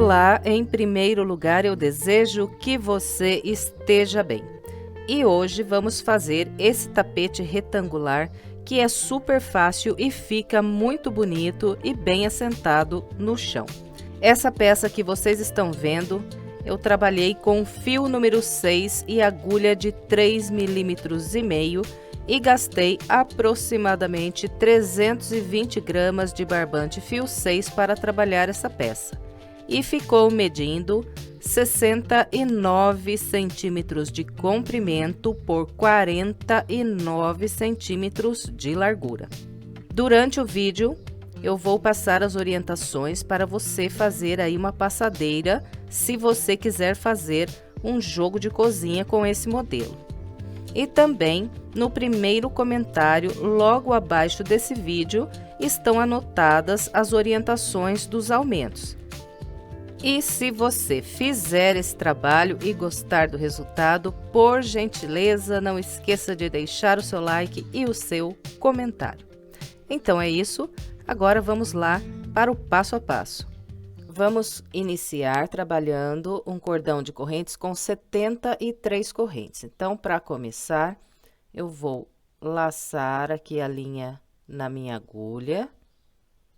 Olá, em primeiro lugar eu desejo que você esteja bem. E hoje vamos fazer esse tapete retangular que é super fácil e fica muito bonito e bem assentado no chão. Essa peça que vocês estão vendo, eu trabalhei com fio número 6 e agulha de 3,5 mm e gastei aproximadamente 320 gramas de barbante fio 6 para trabalhar essa peça. E ficou medindo 69 centímetros de comprimento por 49 centímetros de largura. Durante o vídeo, eu vou passar as orientações para você fazer aí uma passadeira, se você quiser fazer um jogo de cozinha com esse modelo. E também, no primeiro comentário, logo abaixo desse vídeo, estão anotadas as orientações dos aumentos. E se você fizer esse trabalho e gostar do resultado, por gentileza, não esqueça de deixar o seu like e o seu comentário. Então é isso, agora vamos lá para o passo a passo. Vamos iniciar trabalhando um cordão de correntes com 73 correntes. Então, para começar, eu vou laçar aqui a linha na minha agulha.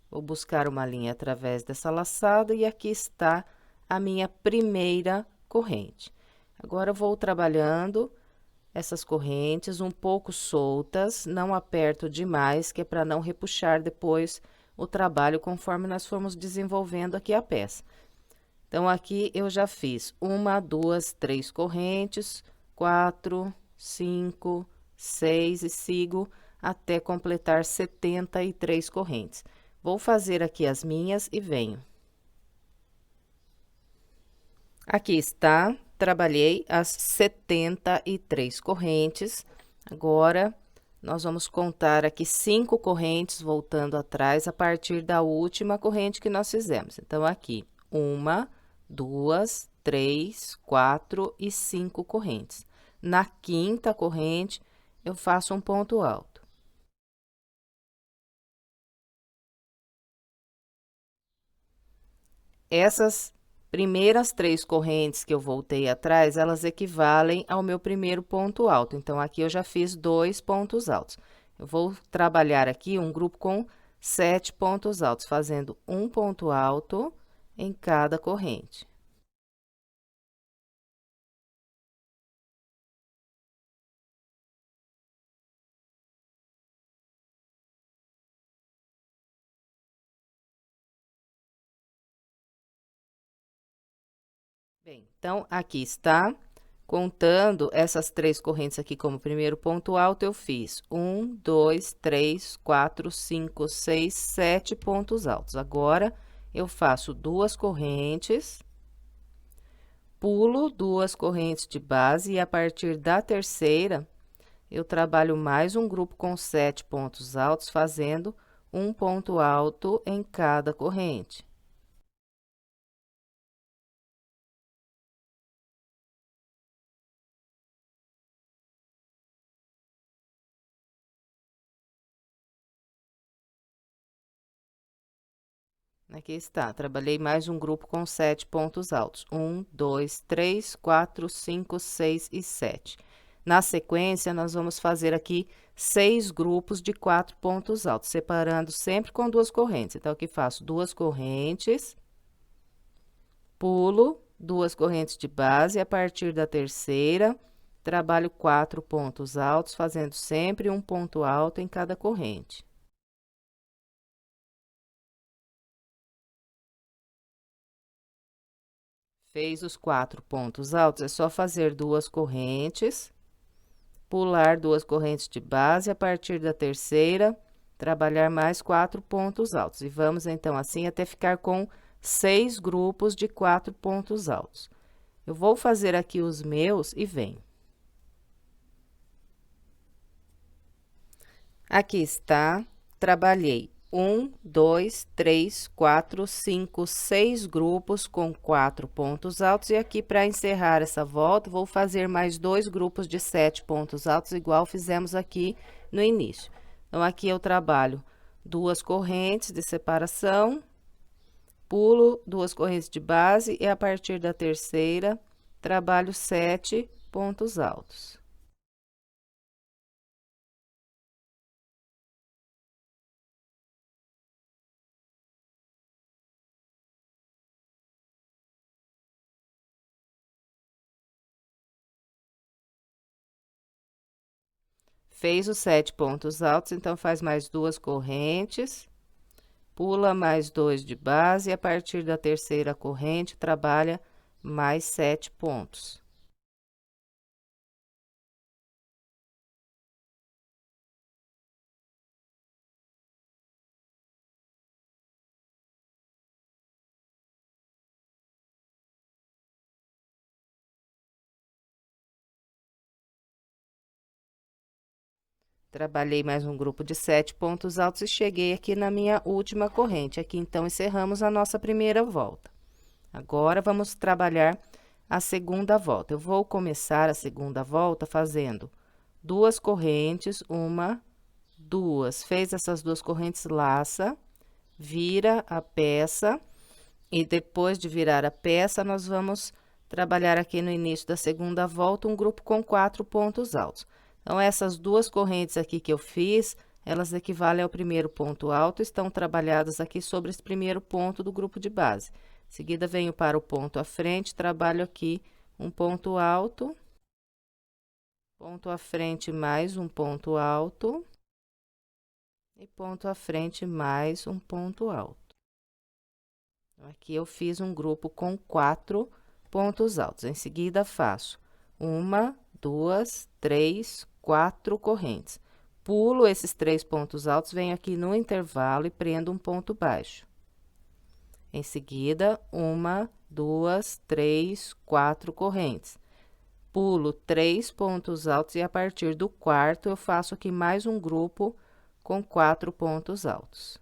Vou buscar uma linha através dessa laçada e aqui está a minha primeira corrente. Agora, eu vou trabalhando essas correntes um pouco soltas, não aperto demais, que é para não repuxar depois o trabalho conforme nós formos desenvolvendo aqui a peça. Então, aqui eu já fiz 1, 2, 3 correntes, 4, 5, 6 e sigo até completar 73 correntes. Vou fazer aqui as minhas e venho. Aqui está, trabalhei as 73 correntes. Agora, nós vamos contar aqui 5 correntes voltando atrás a partir da última corrente que nós fizemos. Então, aqui, 1, 2, 3, 4 e 5 correntes. Na quinta corrente, eu faço um ponto alto. Essas primeiras 3 correntes que eu voltei atrás, elas equivalem ao meu primeiro ponto alto. Então, aqui eu já fiz 2 pontos altos. Eu vou trabalhar aqui um grupo com 7 pontos altos, fazendo um ponto alto em cada corrente. Bem, então, aqui está. Contando essas 3 correntes aqui como primeiro ponto alto, eu fiz 1, 2, 3, 4, 5, 6, 7 pontos altos. Agora, eu faço 2 correntes, pulo 2 correntes de base e a partir da terceira, eu trabalho mais um grupo com 7 pontos altos, fazendo um ponto alto em cada corrente. Aqui está, trabalhei mais um grupo com 7 pontos altos. 1, 2, 3, 4, 5, 6 e 7. Na sequência, nós vamos fazer aqui 6 grupos de 4 pontos altos, separando sempre com 2 correntes. Então, aqui faço 2 correntes, pulo 2 correntes de base, e a partir da terceira, trabalho 4 pontos altos, fazendo sempre um ponto alto em cada corrente. Fez os 4 pontos altos, é só fazer 2 correntes, pular 2 correntes de base, a partir da terceira, trabalhar mais 4 pontos altos. E vamos, então, assim, até ficar com 6 grupos de 4 pontos altos. Eu vou fazer aqui os meus e venho. Aqui está, trabalhei 1, 2, 3, 4, 5, 6 grupos com 4 pontos altos. E aqui, para encerrar essa volta, vou fazer mais 2 grupos de 7 pontos altos, igual fizemos aqui no início. Então, aqui eu trabalho 2 correntes de separação, pulo 2 correntes de base e a partir da terceira, trabalho 7 pontos altos. Fez os 7 pontos altos, então faz mais 2 correntes, pula mais 2 de base e a partir da terceira corrente trabalha mais 7 pontos. Trabalhei mais um grupo de 7 pontos altos e cheguei aqui na minha última corrente. Aqui, então, encerramos a nossa primeira volta. Agora, vamos trabalhar a segunda volta. Eu vou começar a segunda volta fazendo 2 correntes, 1, 2. Fez essas 2 correntes, laça, vira a peça e depois de virar a peça, nós vamos trabalhar aqui no início da segunda volta um grupo com 4 pontos altos. Então, essas 2 correntes aqui que eu fiz, elas equivalem ao primeiro ponto alto, estão trabalhadas aqui sobre esse primeiro ponto do grupo de base. Em seguida, venho para o ponto à frente, trabalho aqui um ponto alto, ponto à frente mais um ponto alto, e ponto à frente mais um ponto alto. Aqui eu fiz um grupo com 4 pontos altos. Em seguida, faço 1, 2, 3, 4 correntes. Pulo esses 3 pontos altos, venho aqui no intervalo e prendo um ponto baixo. Em seguida, 1, 2, 3, 4 correntes. Pulo 3 pontos altos e a partir do quarto eu faço aqui mais um grupo com 4 pontos altos.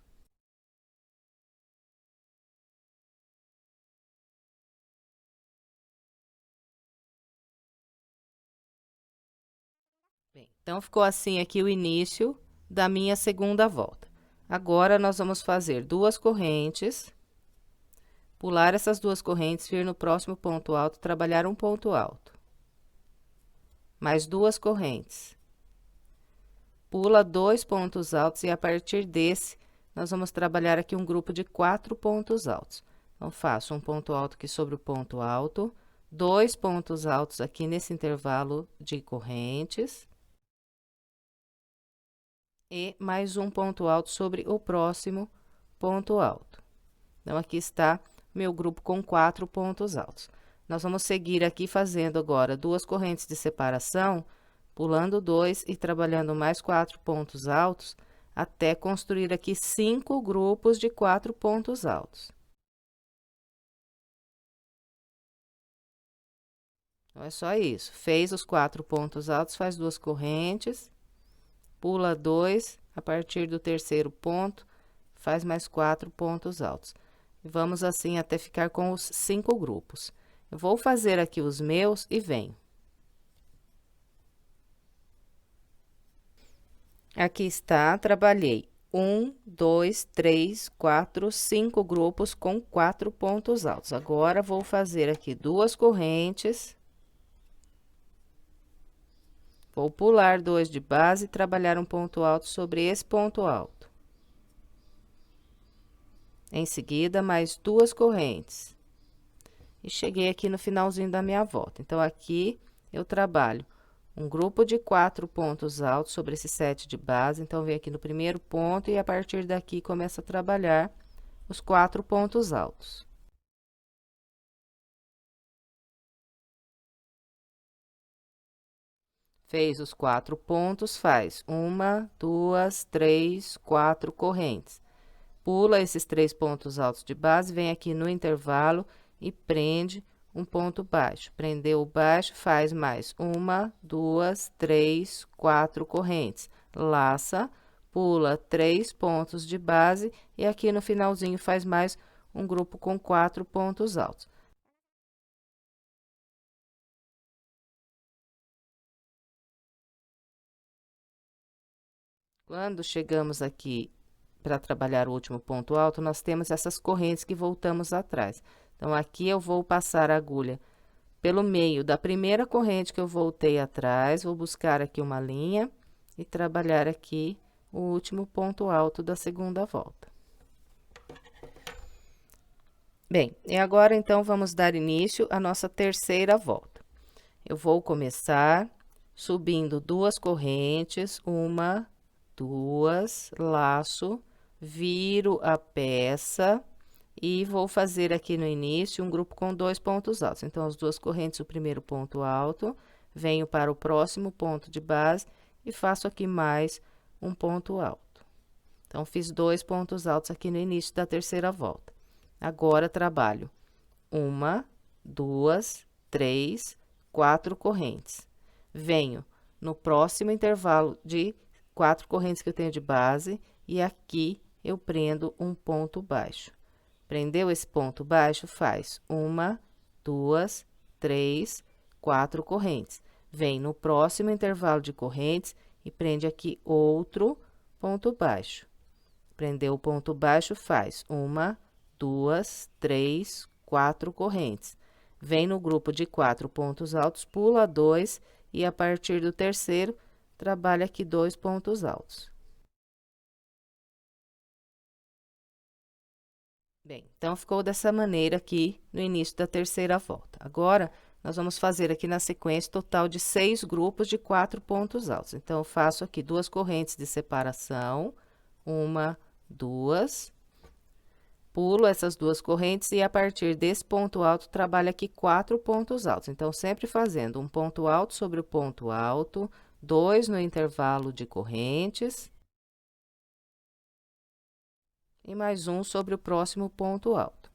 Bem, então, ficou assim aqui o início da minha segunda volta. Agora, nós vamos fazer 2 correntes, pular essas 2 correntes, vir no próximo ponto alto, trabalhar um ponto alto. Mais 2 correntes. Pula 2 pontos altos e a partir desse, nós vamos trabalhar aqui um grupo de 4 pontos altos. Então, faço um ponto alto aqui sobre o ponto alto, 2 pontos altos aqui nesse intervalo de correntes. E mais um ponto alto sobre o próximo ponto alto. Então, aqui está meu grupo com 4 pontos altos. Nós vamos seguir aqui fazendo agora 2 correntes de separação, pulando 2 e trabalhando mais 4 pontos altos, até construir aqui 5 grupos de 4 pontos altos. Então, é só isso. Fez os 4 pontos altos, faz 2 correntes, pula 2, a partir do terceiro ponto, faz mais 4 pontos altos. E vamos assim até ficar com os 5 grupos. Eu vou fazer aqui os meus e venho. Aqui está, trabalhei 1, 2, 3, 4, 5 grupos com 4 pontos altos. Agora, vou fazer aqui 2 correntes. Vou pular 2 de base e trabalhar um ponto alto sobre esse ponto alto. Em seguida, mais 2 correntes. E cheguei aqui no finalzinho da minha volta. Então, aqui eu trabalho um grupo de 4 pontos altos sobre esse 7 de base. Então, venho aqui no primeiro ponto e a partir daqui começo a trabalhar os 4 pontos altos. Fez os 4 pontos, faz 1, 2, 3, 4 correntes. Pula esses 3 pontos altos de base, vem aqui no intervalo e prende um ponto baixo. Prendeu o baixo, faz mais 1, 2, 3, 4 correntes. Laça, pula 3 pontos de base e aqui no finalzinho faz mais um grupo com 4 pontos altos. Quando chegamos aqui para trabalhar o último ponto alto, nós temos essas correntes que voltamos atrás. Então, aqui eu vou passar a agulha pelo meio da primeira corrente que eu voltei atrás, vou buscar aqui uma linha e trabalhar aqui o último ponto alto da segunda volta. Bem, e agora, então, vamos dar início à nossa terceira volta. Eu vou começar subindo 2 correntes, 1, 2, laço, viro a peça e vou fazer aqui no início um grupo com 2 pontos altos. Então, as 2 correntes, o primeiro ponto alto, venho para o próximo ponto de base e faço aqui mais um ponto alto. Então, fiz 2 pontos altos aqui no início da terceira volta. Agora, trabalho 1, 2, 3, 4 correntes. Venho no próximo intervalo de 4 correntes que eu tenho de base e aqui eu prendo um ponto baixo. Prendeu esse ponto baixo, faz 1, 2, 3, 4 correntes. Vem no próximo intervalo de correntes e prende aqui outro ponto baixo. Prendeu o ponto baixo, faz 1, 2, 3, 4 correntes. Vem no grupo de 4 pontos altos, pula 2 e a partir do terceiro, trabalha aqui 2 pontos altos. Bem, então, ficou dessa maneira aqui no início da terceira volta. Agora, nós vamos fazer aqui na sequência total de 6 grupos de 4 pontos altos. Então, eu faço aqui 2 correntes de separação, 1, 2, pulo essas 2 correntes e a partir desse ponto alto, trabalho aqui 4 pontos altos. Então, sempre fazendo um ponto alto sobre o ponto alto, 2 no intervalo de correntes e mais um sobre o próximo ponto alto.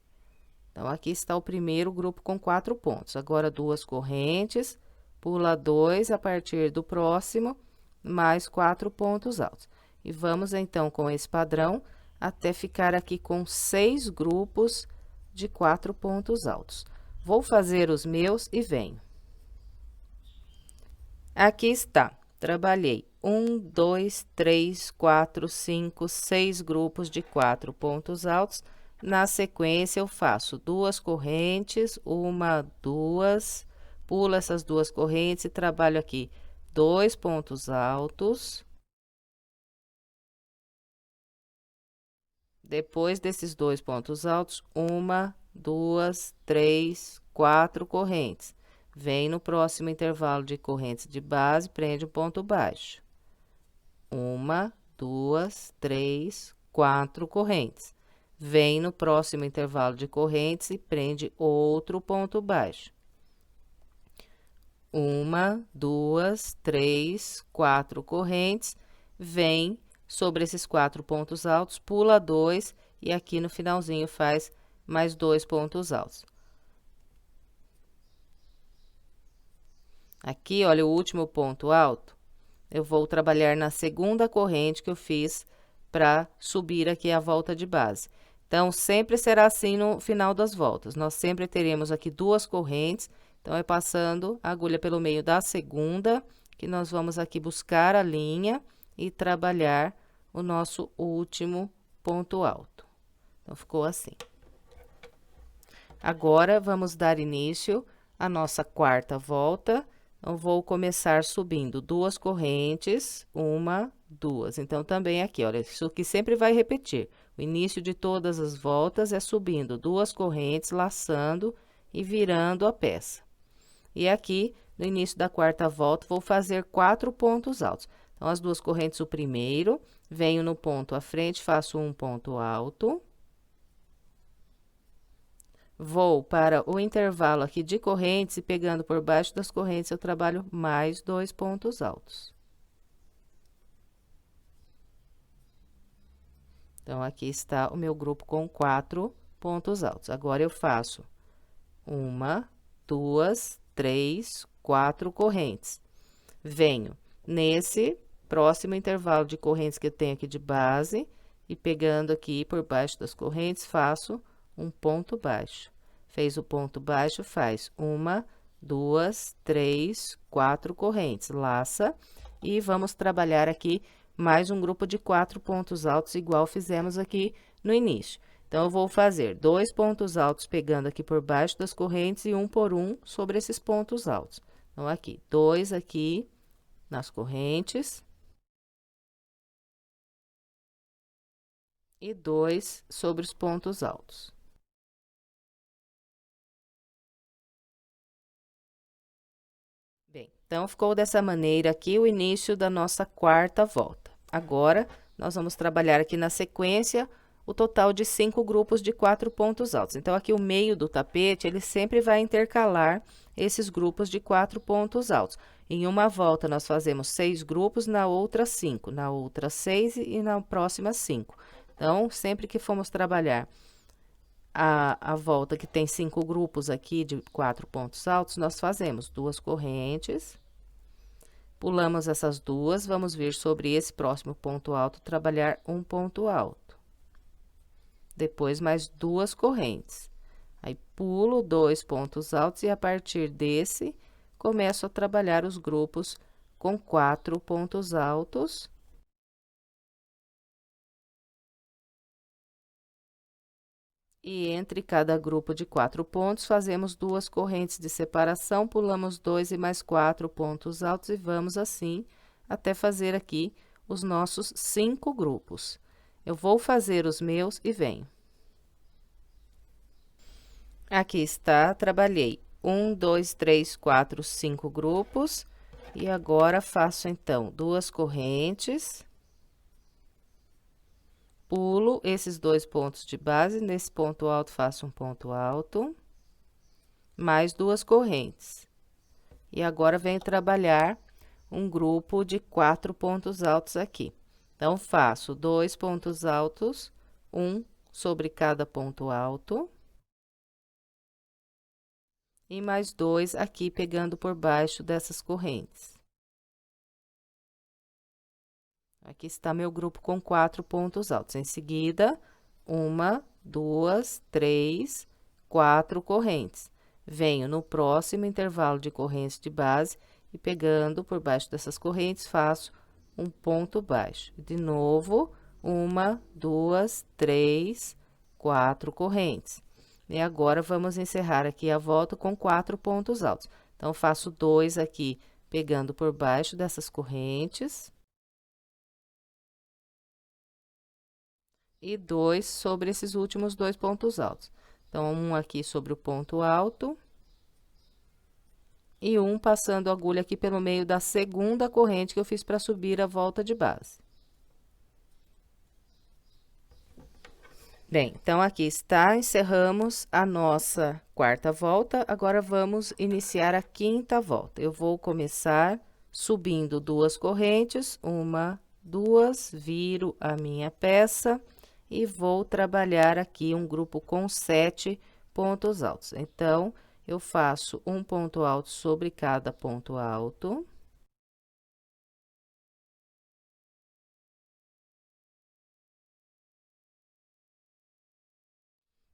Então, aqui está o primeiro grupo com 4 pontos. Agora, 2 correntes, pula 2 a partir do próximo, mais 4 pontos altos. E vamos, então, com esse padrão, até ficar aqui com 6 grupos de 4 pontos altos. Vou fazer os meus e venho. Aqui está. Trabalhei 1, 2, 3, 4, 5, 6 grupos de 4 pontos altos. Na sequência, eu faço 2 correntes, 1, 2, pulo essas 2 correntes e trabalho aqui 2 pontos altos. Depois desses 2 pontos altos, 1, 2, 3, 4 correntes. Vem no próximo intervalo de correntes de base, prende um ponto baixo. 1, 2, 3, 4 correntes. Vem no próximo intervalo de correntes e prende outro ponto baixo. 1, 2, 3, 4 correntes. Vem sobre esses 4 pontos altos, pula 2 e aqui no finalzinho faz mais 2 pontos altos. Aqui, olha, o último ponto alto, eu vou trabalhar na segunda corrente que eu fiz para subir aqui a volta de base. Então, sempre será assim no final das voltas. Nós sempre teremos aqui 2 correntes, então, é passando a agulha pelo meio da segunda, que nós vamos aqui buscar a linha e trabalhar o nosso último ponto alto. Então, ficou assim. Agora, vamos dar início à nossa quarta volta. Eu vou começar subindo 2 correntes, 1, 2. Então, também aqui, olha, isso aqui sempre vai repetir. O início de todas as voltas é subindo 2 correntes, laçando e virando a peça. E aqui, no início da quarta volta, vou fazer 4 pontos altos. Então, as 2 correntes, o primeiro, venho no ponto à frente, faço um ponto alto. Vou para o intervalo aqui de correntes e pegando por baixo das correntes, eu trabalho mais 2 pontos altos. Então, aqui está o meu grupo com 4 pontos altos. Agora, eu faço 1, 2, 3, 4 correntes. Venho nesse próximo intervalo de correntes que eu tenho aqui de base e pegando aqui por baixo das correntes, faço um ponto baixo. Fez o ponto baixo, faz 1, 2, 3, 4 correntes. Laça e vamos trabalhar aqui mais um grupo de 4 pontos altos, igual fizemos aqui no início. Então, eu vou fazer 2 pontos altos pegando aqui por baixo das correntes e um por um sobre esses pontos altos. Então, aqui, 2 aqui nas correntes. E 2 sobre os pontos altos. Bem, então, ficou dessa maneira aqui o início da nossa quarta volta. Agora, nós vamos trabalhar aqui na sequência o total de 5 grupos de 4 pontos altos. Então, aqui o meio do tapete, ele sempre vai intercalar esses grupos de 4 pontos altos. Em uma volta, nós fazemos 6 grupos, na outra 5, na outra 6 e na próxima 5. Então, sempre que formos trabalhar a volta que tem 5 grupos aqui de 4 pontos altos, nós fazemos 2 correntes, pulamos essas duas, vamos vir sobre esse próximo ponto alto, trabalhar um ponto alto. Depois, mais 2 correntes. Aí, pulo 2 pontos altos e, a partir desse, começo a trabalhar os grupos com 4 pontos altos. E entre cada grupo de 4 pontos, fazemos 2 correntes de separação, pulamos 2 e mais 4 pontos altos e vamos assim até fazer aqui os nossos 5 grupos. Eu vou fazer os meus e venho. Aqui está, trabalhei 1, 2, 3, 4, 5 grupos. E agora, faço, então, 2 correntes. Pulo esses 2 pontos de base, nesse ponto alto, faço um ponto alto, mais 2 correntes. E agora, venho trabalhar um grupo de 4 pontos altos aqui. Então, faço 2 pontos altos, um sobre cada ponto alto. E mais 2 aqui, pegando por baixo dessas correntes. Aqui está meu grupo com 4 pontos altos. Em seguida, 1, 2, 3, 4 correntes. Venho no próximo intervalo de correntes de base e, pegando por baixo dessas correntes, faço um ponto baixo. De novo, 1, 2, 3, 4 correntes. E agora, vamos encerrar aqui a volta com 4 pontos altos. Então, faço 2 aqui, pegando por baixo dessas correntes. E 2 sobre esses últimos 2 pontos altos. Então, um aqui sobre o ponto alto. E um passando a agulha aqui pelo meio da segunda corrente que eu fiz para subir a volta de base. Bem, então, aqui está, encerramos a nossa quarta volta. Agora, vamos iniciar a quinta volta. Eu vou começar subindo 2 correntes, 1, 2, viro a minha peça. E vou trabalhar aqui um grupo com 7 pontos altos. Então, eu faço um ponto alto sobre cada ponto alto.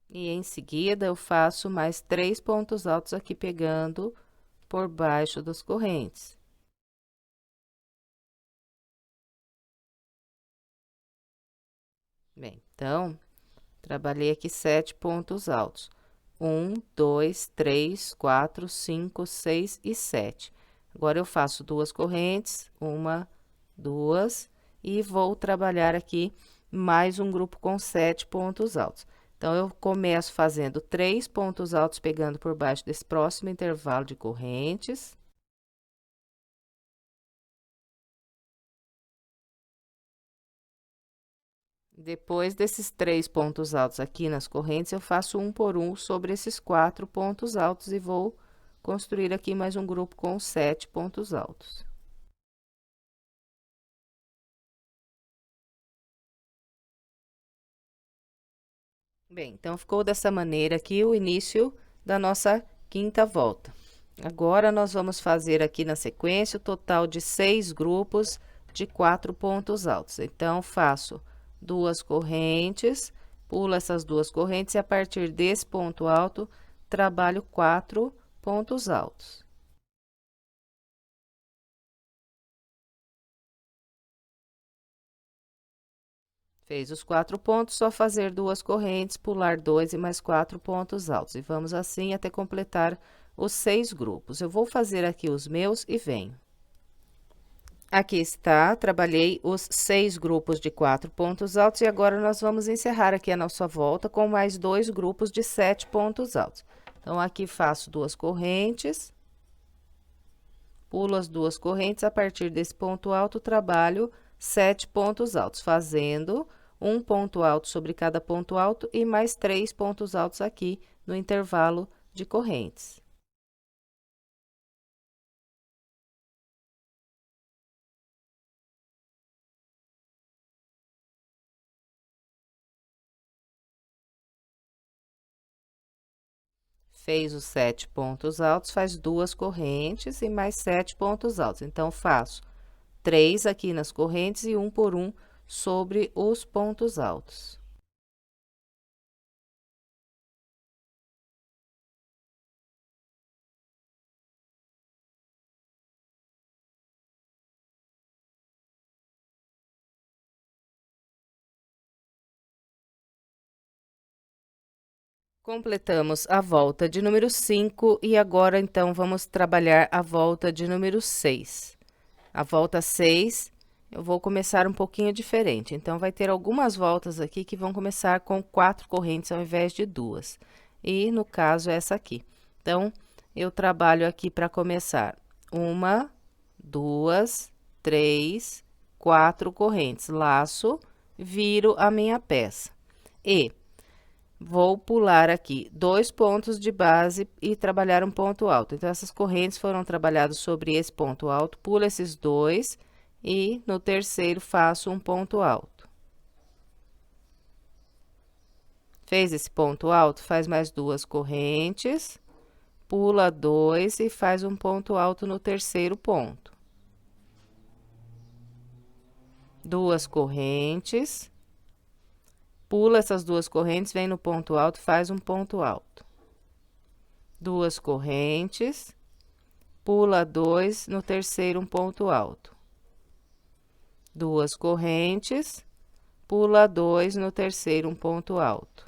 E em seguida, eu faço mais 3 pontos altos aqui, pegando por baixo das correntes. Bem, então, trabalhei aqui 7 pontos altos. 1, 2, 3, 4, 5, 6 e 7. Agora, eu faço 2 correntes, 1, 2, e vou trabalhar aqui mais um grupo com 7 pontos altos. Então, eu começo fazendo 3 pontos altos, pegando por baixo desse próximo intervalo de correntes. Depois desses 3 pontos altos aqui nas correntes, eu faço um por um sobre esses 4 pontos altos e vou construir aqui mais um grupo com 7 pontos altos. Bem, então, ficou dessa maneira aqui o início da nossa quinta volta. Agora, nós vamos fazer aqui na sequência o total de 6 grupos de 4 pontos altos. Então, faço 2 correntes, pulo essas 2 correntes e, a partir desse ponto alto, trabalho 4 pontos altos. Fez os 4 pontos, só fazer 2 correntes, pular 2 e mais 4 pontos altos. E vamos assim até completar os 6 grupos. Eu vou fazer aqui os meus e venho. Aqui está, trabalhei os 6 grupos de 4 pontos altos e agora nós vamos encerrar aqui a nossa volta com mais 2 grupos de 7 pontos altos. Então, aqui faço 2 correntes, pulo as 2 correntes, a partir desse ponto alto, trabalho 7 pontos altos, fazendo um ponto alto sobre cada ponto alto e mais 3 pontos altos aqui no intervalo de correntes. Fez os 7 pontos altos, faz 2 correntes e mais 7 pontos altos. Então, faço 3 aqui nas correntes e 1 por 1 sobre os pontos altos. Completamos a volta de número 5 e agora, então, vamos trabalhar a volta de número 6. A volta 6, eu vou começar um pouquinho diferente. Então, vai ter algumas voltas aqui que vão começar com 4 correntes ao invés de 2. E, no caso, essa aqui. Então, eu trabalho aqui para começar 1, 2, 3, 4 correntes. Laço, viro a minha peça. E vou pular aqui 2 pontos de base e trabalhar um ponto alto. Então, essas correntes foram trabalhadas sobre esse ponto alto, pulo esses 2 e no terceiro faço um ponto alto. Fez esse ponto alto, faz mais 2 correntes, pula 2 e faz um ponto alto no terceiro ponto. 2 correntes. Pula essas 2 correntes, vem no ponto alto, faz um ponto alto. 2 correntes, pula 2, no terceiro um ponto alto. 2 correntes, pula 2, no terceiro um ponto alto.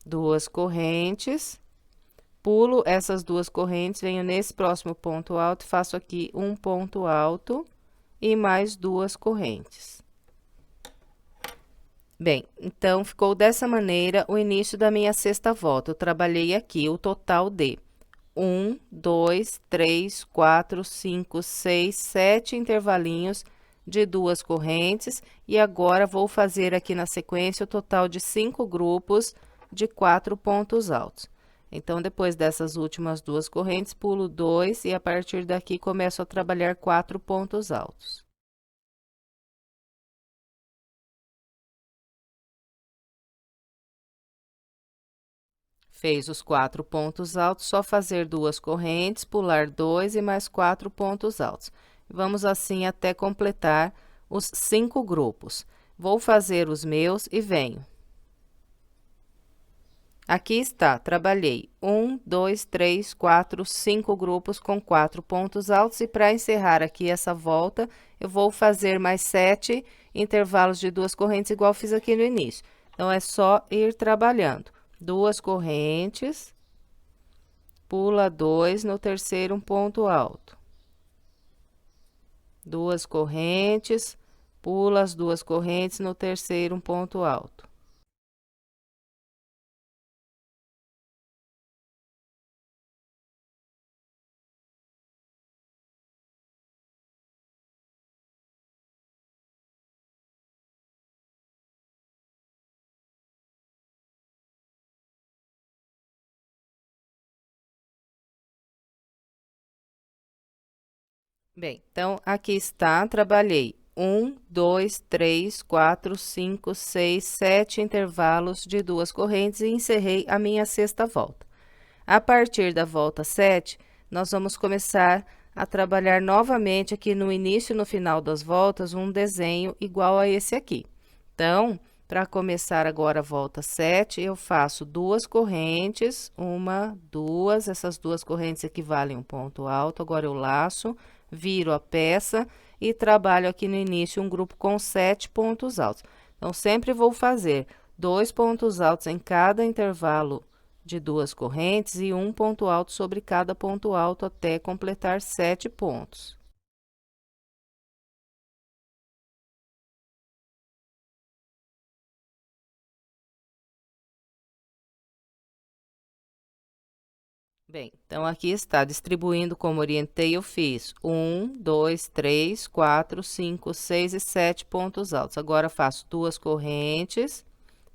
2 correntes, pulo essas 2 correntes, venho nesse próximo ponto alto, faço aqui um ponto alto e mais 2 correntes. Bem, então, ficou dessa maneira o início da minha sexta volta. Eu trabalhei aqui o total de 1, 2, 3, 4, 5, 6, 7 intervalinhos de 2 correntes. E agora, vou fazer aqui na sequência o total de 5 grupos de 4 pontos altos. Então, depois dessas últimas 2 correntes, pulo 2 e a partir daqui começo a trabalhar 4 pontos altos. Fez os 4 pontos altos, só fazer 2 correntes, pular 2 e mais 4 pontos altos. Vamos assim até completar os 5 grupos. Vou fazer os meus e venho. Aqui está, trabalhei 1, 2, 3, 4, 5 grupos com 4 pontos altos. E para encerrar aqui essa volta, eu vou fazer mais 7 intervalos de 2 correntes, igual fiz aqui no início. Então, é só ir trabalhando. 2 correntes, pula 2, no terceiro um ponto alto. 2 correntes, pula as 2 correntes, no terceiro um ponto alto. Bem, então, aqui está, trabalhei 1, 2, 3, 4, 5, 6, 7 intervalos de 2 correntes e encerrei a minha sexta volta. A partir da volta 7, nós vamos começar a trabalhar novamente aqui no início e no final das voltas um desenho igual a esse aqui. Então, para começar agora a volta 7, eu faço 2 correntes, 1, 2, essas 2 correntes equivalem a um ponto alto, agora eu laço, viro a peça e trabalho aqui no início um grupo com 7 pontos altos. Então, sempre vou fazer 2 pontos altos em cada intervalo de 2 correntes e um ponto alto sobre cada ponto alto até completar 7 pontos. Bem, então aqui está, distribuindo como orientei, eu fiz 1, 2, 3, 4, 5, 6 e 7 pontos altos. Agora, faço 2 correntes,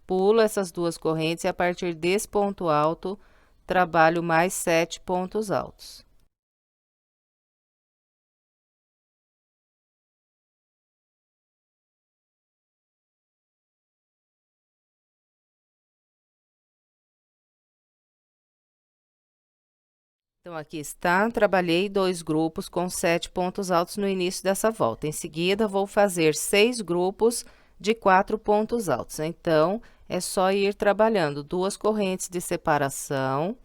pulo essas 2 correntes e a partir desse ponto alto, trabalho mais 7 pontos altos. Então, aqui está, trabalhei 2 grupos com 7 pontos altos no início dessa volta. Em seguida, vou fazer 6 grupos de 4 pontos altos. Então, é só ir trabalhando 2 correntes de separação.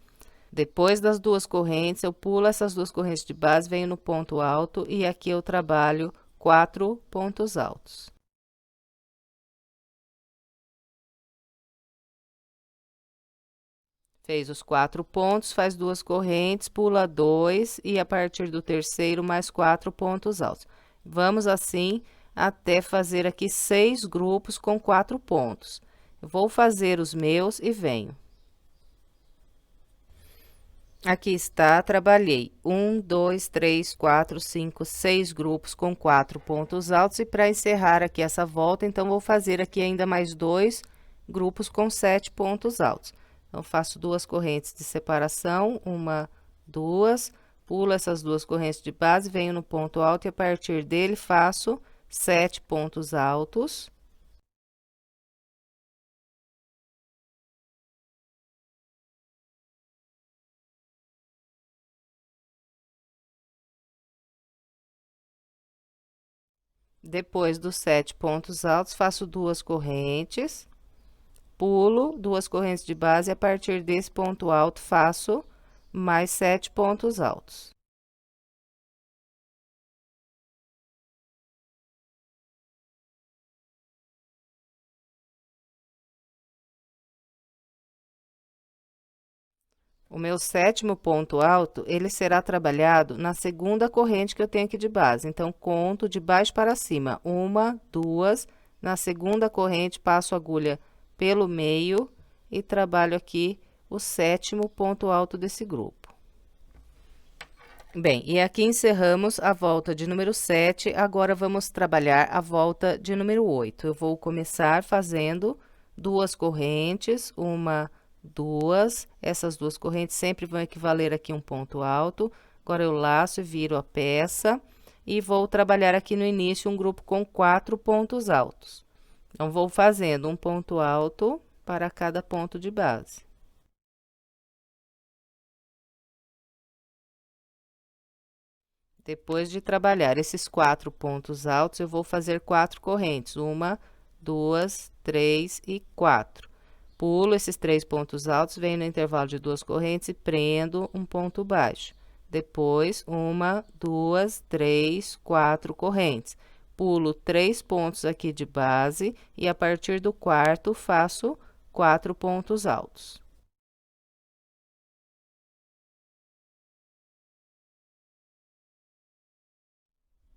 Depois das 2 correntes, eu pulo essas 2 correntes de base, venho no ponto alto e aqui eu trabalho 4 pontos altos. Fez os 4 pontos, faz 2 correntes, pula 2 e a partir do terceiro, mais 4 pontos altos. Vamos assim até fazer aqui 6 grupos com 4 pontos. Eu vou fazer os meus e venho. Aqui está, trabalhei 1, 2, 3, 4, 5, 6 grupos com 4 pontos altos. E para encerrar aqui essa volta, então, vou fazer aqui ainda mais 2 grupos com 7 pontos altos. Então, faço 2 correntes de separação, 1, 2, pulo essas 2 correntes de base, venho no ponto alto e a partir dele faço 7 pontos altos. Depois dos 7 pontos altos, faço 2 correntes, pulo 2 correntes de base e a partir desse ponto alto faço mais 7 pontos altos. O meu 7º ponto alto, ele será trabalhado na segunda corrente que eu tenho aqui de base. Então, conto de baixo para cima, 1, 2, na segunda corrente, passo a agulha pelo meio e trabalho aqui o 7º ponto alto desse grupo. Bem, e aqui encerramos a volta de número 7, agora vamos trabalhar a volta de número 8. Eu vou começar fazendo 2 correntes, 1, 2, essas 2 correntes sempre vão equivaler aqui um ponto alto. Agora, eu laço e viro a peça e vou trabalhar aqui no início um grupo com 4 pontos altos. Então, vou fazendo um ponto alto para cada ponto de base. Depois de trabalhar esses 4 pontos altos, eu vou fazer 4 correntes, 1, 2, 3 e 4. Pulo esses 3 pontos altos, venho no intervalo de 2 correntes e prendo um ponto baixo. Depois, 1, 2, 3, 4 correntes. Pulo 3 pontos aqui de base e a partir do quarto faço 4 pontos altos.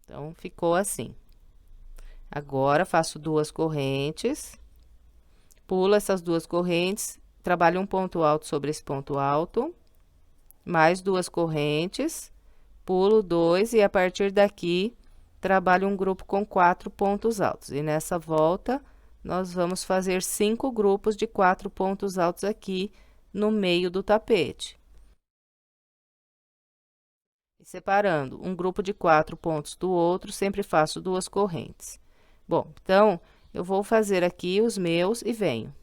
Então, ficou assim. Agora, faço 2 correntes, pulo essas 2 correntes, trabalho um ponto alto sobre esse ponto alto, mais 2 correntes, pulo 2 e a partir daqui, trabalho um grupo com 4 pontos altos. E nessa volta, nós vamos fazer 5 grupos de 4 pontos altos aqui no meio do tapete. E separando um grupo de 4 pontos do outro, sempre faço 2 correntes. Bom, então, eu vou fazer aqui os meus e venho.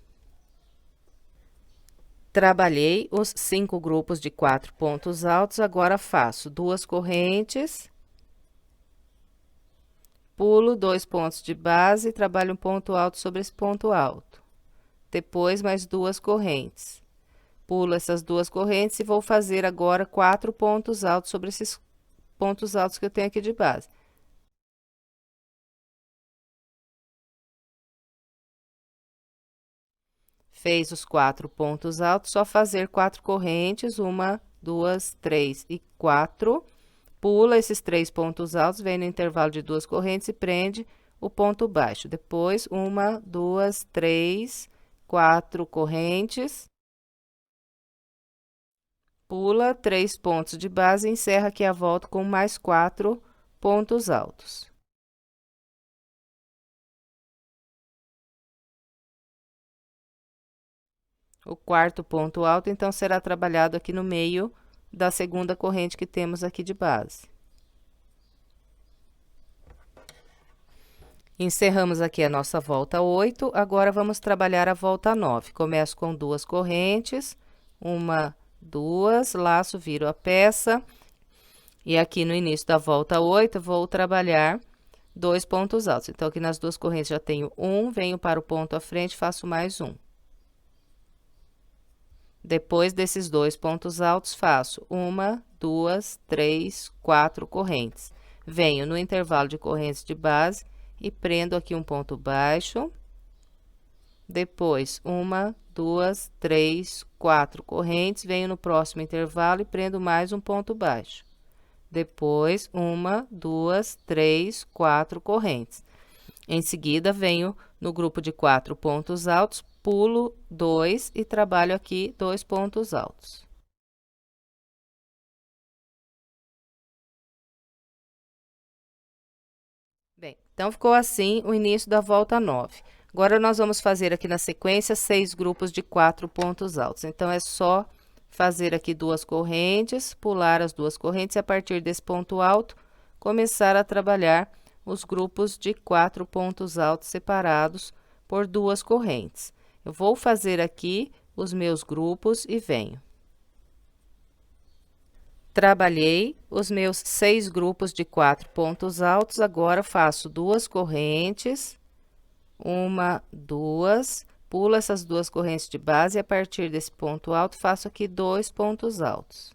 Trabalhei os 5 grupos de 4 pontos altos, agora faço 2 correntes, pulo 2 pontos de base, trabalho um ponto alto sobre esse ponto alto. Depois, mais 2 correntes. Pulo essas 2 correntes e vou fazer agora 4 pontos altos sobre esses pontos altos que eu tenho aqui de base. Fez os 4 pontos altos, só fazer 4 correntes, 1, 2, 3 e 4. Pula esses 3 pontos altos, vem no intervalo de 2 correntes e prende o ponto baixo. Depois, 1, 2, 3, 4 correntes. Pula 3 pontos de base e encerra aqui a volta com mais 4 pontos altos. O quarto ponto alto, então, será trabalhado aqui no meio da segunda corrente que temos aqui de base. Encerramos aqui a nossa volta 8, agora vamos trabalhar a volta 9. Começo com 2 correntes, 1, 2, laço, viro a peça. E aqui no início da volta 8, vou trabalhar 2 pontos altos. Então, aqui nas 2 correntes já tenho 1, venho para o ponto à frente, faço mais 1. Depois desses 2 pontos altos, faço 1, 2, 3, 4 correntes. Venho no intervalo de correntes de base e prendo aqui um ponto baixo. Depois, 1, 2, 3, 4 correntes. Venho no próximo intervalo e prendo mais um ponto baixo. Depois, 1, 2, 3, 4 correntes. Em seguida, venho no grupo de 4 pontos altos, pulo 2 e trabalho aqui 2 pontos altos. Bem, então, ficou assim o início da volta 9. Agora, nós vamos fazer aqui na sequência 6 grupos de 4 pontos altos. Então, é só fazer aqui 2 correntes, pular as 2 correntes e, a partir desse ponto alto, começar a trabalhar os grupos de 4 pontos altos separados por 2 correntes. Eu vou fazer aqui os meus grupos e venho. Trabalhei os meus 6 grupos de 4 pontos altos, agora faço 2 correntes, 1, 2, pulo essas 2 correntes de base e, a partir desse ponto alto, faço aqui 2 pontos altos.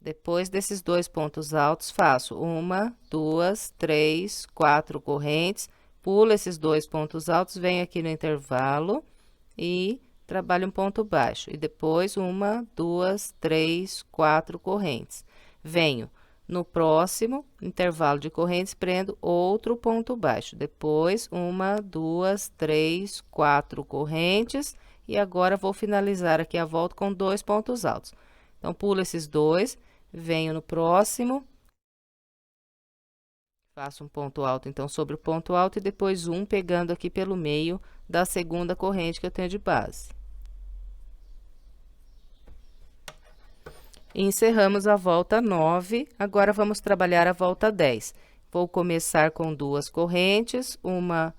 Depois desses 2 pontos altos, faço 1, 2, 3, 4 correntes, pulo esses 2 pontos altos, venho aqui no intervalo e trabalho um ponto baixo. E depois, 1, 2, 3, 4 correntes. Venho no próximo intervalo de correntes, prendo outro ponto baixo. Depois, 1, 2, 3, 4 correntes. E agora, vou finalizar aqui a volta com 2 pontos altos. Então, pulo esses 2, venho no próximo. Faço um ponto alto, então, sobre o ponto alto e depois um pegando aqui pelo meio da segunda corrente que eu tenho de base. E encerramos a volta 9, agora vamos trabalhar a volta 10. Vou começar com 2 correntes, 1,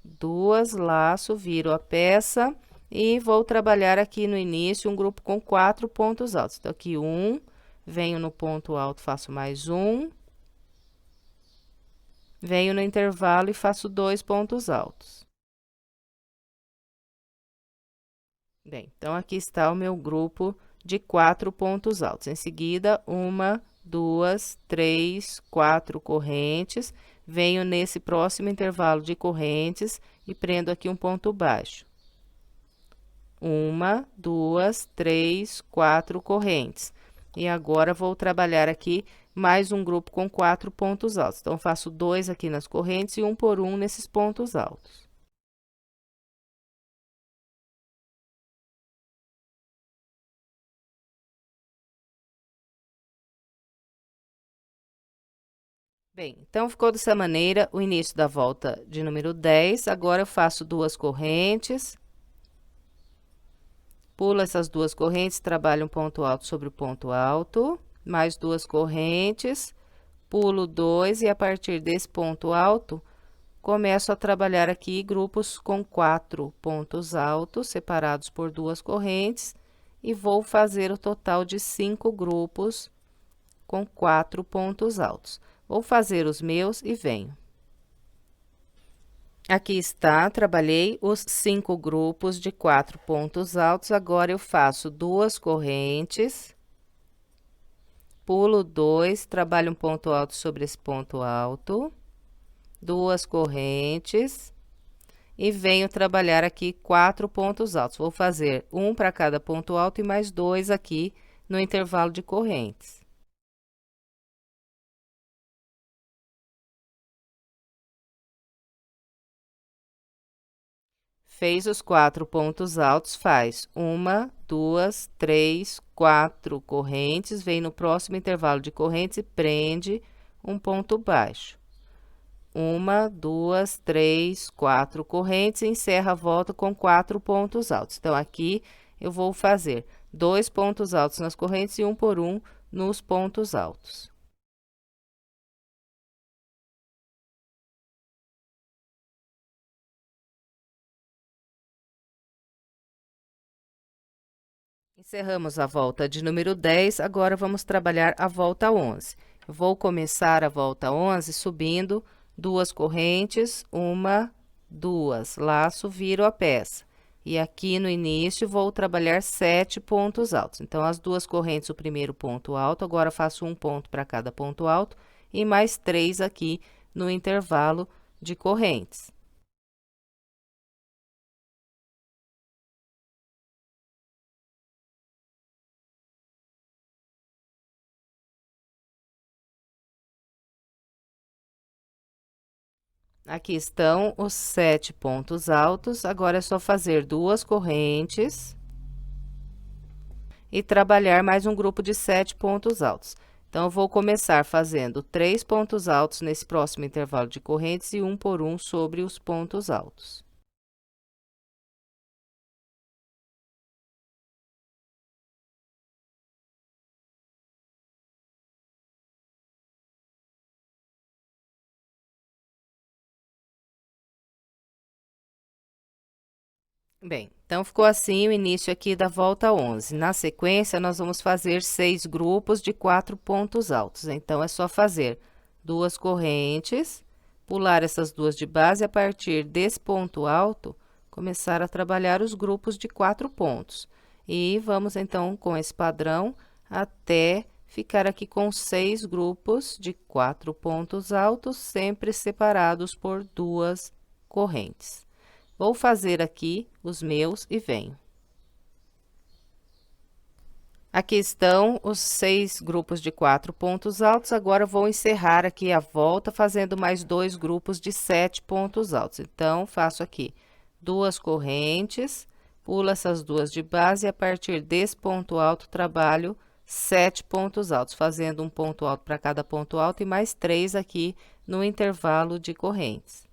2, laço, viro a peça e vou trabalhar aqui no início um grupo com 4 pontos altos. Então, aqui 1, venho no ponto alto, faço mais 1. Venho no intervalo e faço 2 pontos altos. Bem, então, aqui está o meu grupo de 4 pontos altos. Em seguida, 1, 2, 3, 4 correntes. Venho nesse próximo intervalo de correntes e prendo aqui um ponto baixo. 1, 2, 3, 4 correntes. E agora, vou trabalhar aqui mais um grupo com 4 pontos altos. Então, faço 2 aqui nas correntes e 1 por 1 nesses pontos altos. Bem, então, ficou dessa maneira o início da volta de número 10. Agora, eu faço 2 correntes. Pulo essas 2 correntes, trabalho um ponto alto sobre o ponto alto. Mais 2 correntes, pulo 2 e, a partir desse ponto alto, começo a trabalhar aqui grupos com 4 pontos altos, separados por 2 correntes. E vou fazer o total de 5 grupos com 4 pontos altos. Vou fazer os meus e venho. Aqui está, trabalhei os 5 grupos de 4 pontos altos. Agora, eu faço 2 correntes, pulo 2, trabalho um ponto alto sobre esse ponto alto, 2 correntes. e venho trabalhar aqui 4 pontos altos. Vou fazer um para cada ponto alto e mais 2 aqui no intervalo de correntes. Fez os 4 pontos altos, faz 1, 2, 3, 4 correntes, vem no próximo intervalo de correntes e prende um ponto baixo. 1, 2, 3, 4 correntes e encerra a volta com 4 pontos altos. Então, aqui eu vou fazer 2 pontos altos nas correntes e um por um nos pontos altos. Encerramos a volta de número 10, agora vamos trabalhar a volta 11. Eu vou começar a volta 11 subindo 2 correntes, 1, 2, laço, viro a peça. E aqui no início vou trabalhar 7 pontos altos. Então, as 2 correntes, o primeiro ponto alto, agora faço um ponto para cada ponto alto e mais 3 aqui no intervalo de correntes. Aqui estão os 7 pontos altos, agora é só fazer 2 correntes e trabalhar mais um grupo de 7 pontos altos. Então, eu vou começar fazendo 3 pontos altos nesse próximo intervalo de correntes e um por um sobre os pontos altos. Bem, então ficou assim o início aqui da volta 11. Na sequência, nós vamos fazer 6 grupos de 4 pontos altos. Então, é só fazer 2 correntes, pular essas 2 de base, e a partir desse ponto alto, começar a trabalhar os grupos de 4 pontos. E vamos, então, com esse padrão, até ficar aqui com 6 grupos de 4 pontos altos, sempre separados por 2 correntes. Vou fazer aqui os meus e venho. Aqui estão os 6 grupos de 4 pontos altos. Agora, vou encerrar aqui a volta fazendo mais 2 grupos de 7 pontos altos. Então, faço aqui 2 correntes, pulo essas 2 de base e a partir desse ponto alto, trabalho 7 pontos altos, fazendo um ponto alto para cada ponto alto e mais 3 aqui no intervalo de correntes.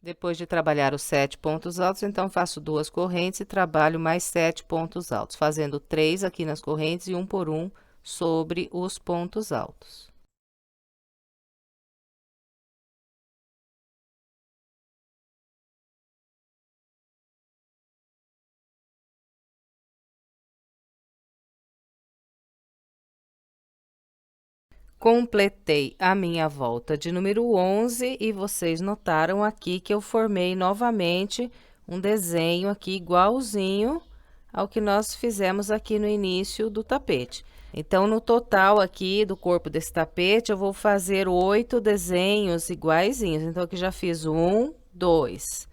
Depois de trabalhar os 7 pontos altos, então, faço 2 correntes e trabalho mais 7 pontos altos, fazendo 3 aqui nas correntes e um por um sobre os pontos altos. Completei a minha volta de número 11 e vocês notaram aqui que eu formei novamente um desenho aqui igualzinho ao que nós fizemos aqui no início do tapete. Então, no total aqui do corpo desse tapete, eu vou fazer 8 desenhos iguaizinhos. Então, aqui já fiz 1, 2.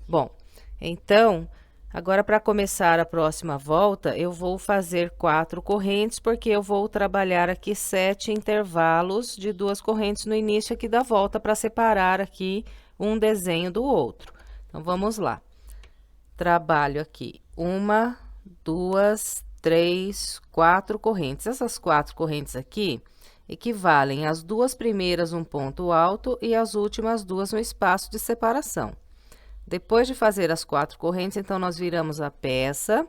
Bom, então, agora para começar a próxima volta, eu vou fazer 4 correntes, porque eu vou trabalhar aqui 7 intervalos de 2 correntes no início aqui da volta, para separar aqui um desenho do outro. Então, vamos lá. Trabalho aqui 1, 2, 3, 4 correntes. Essas 4 correntes aqui equivalem às 2 primeiras um ponto alto e as últimas 2 no espaço de separação. Depois de fazer as 4 correntes, então, nós viramos a peça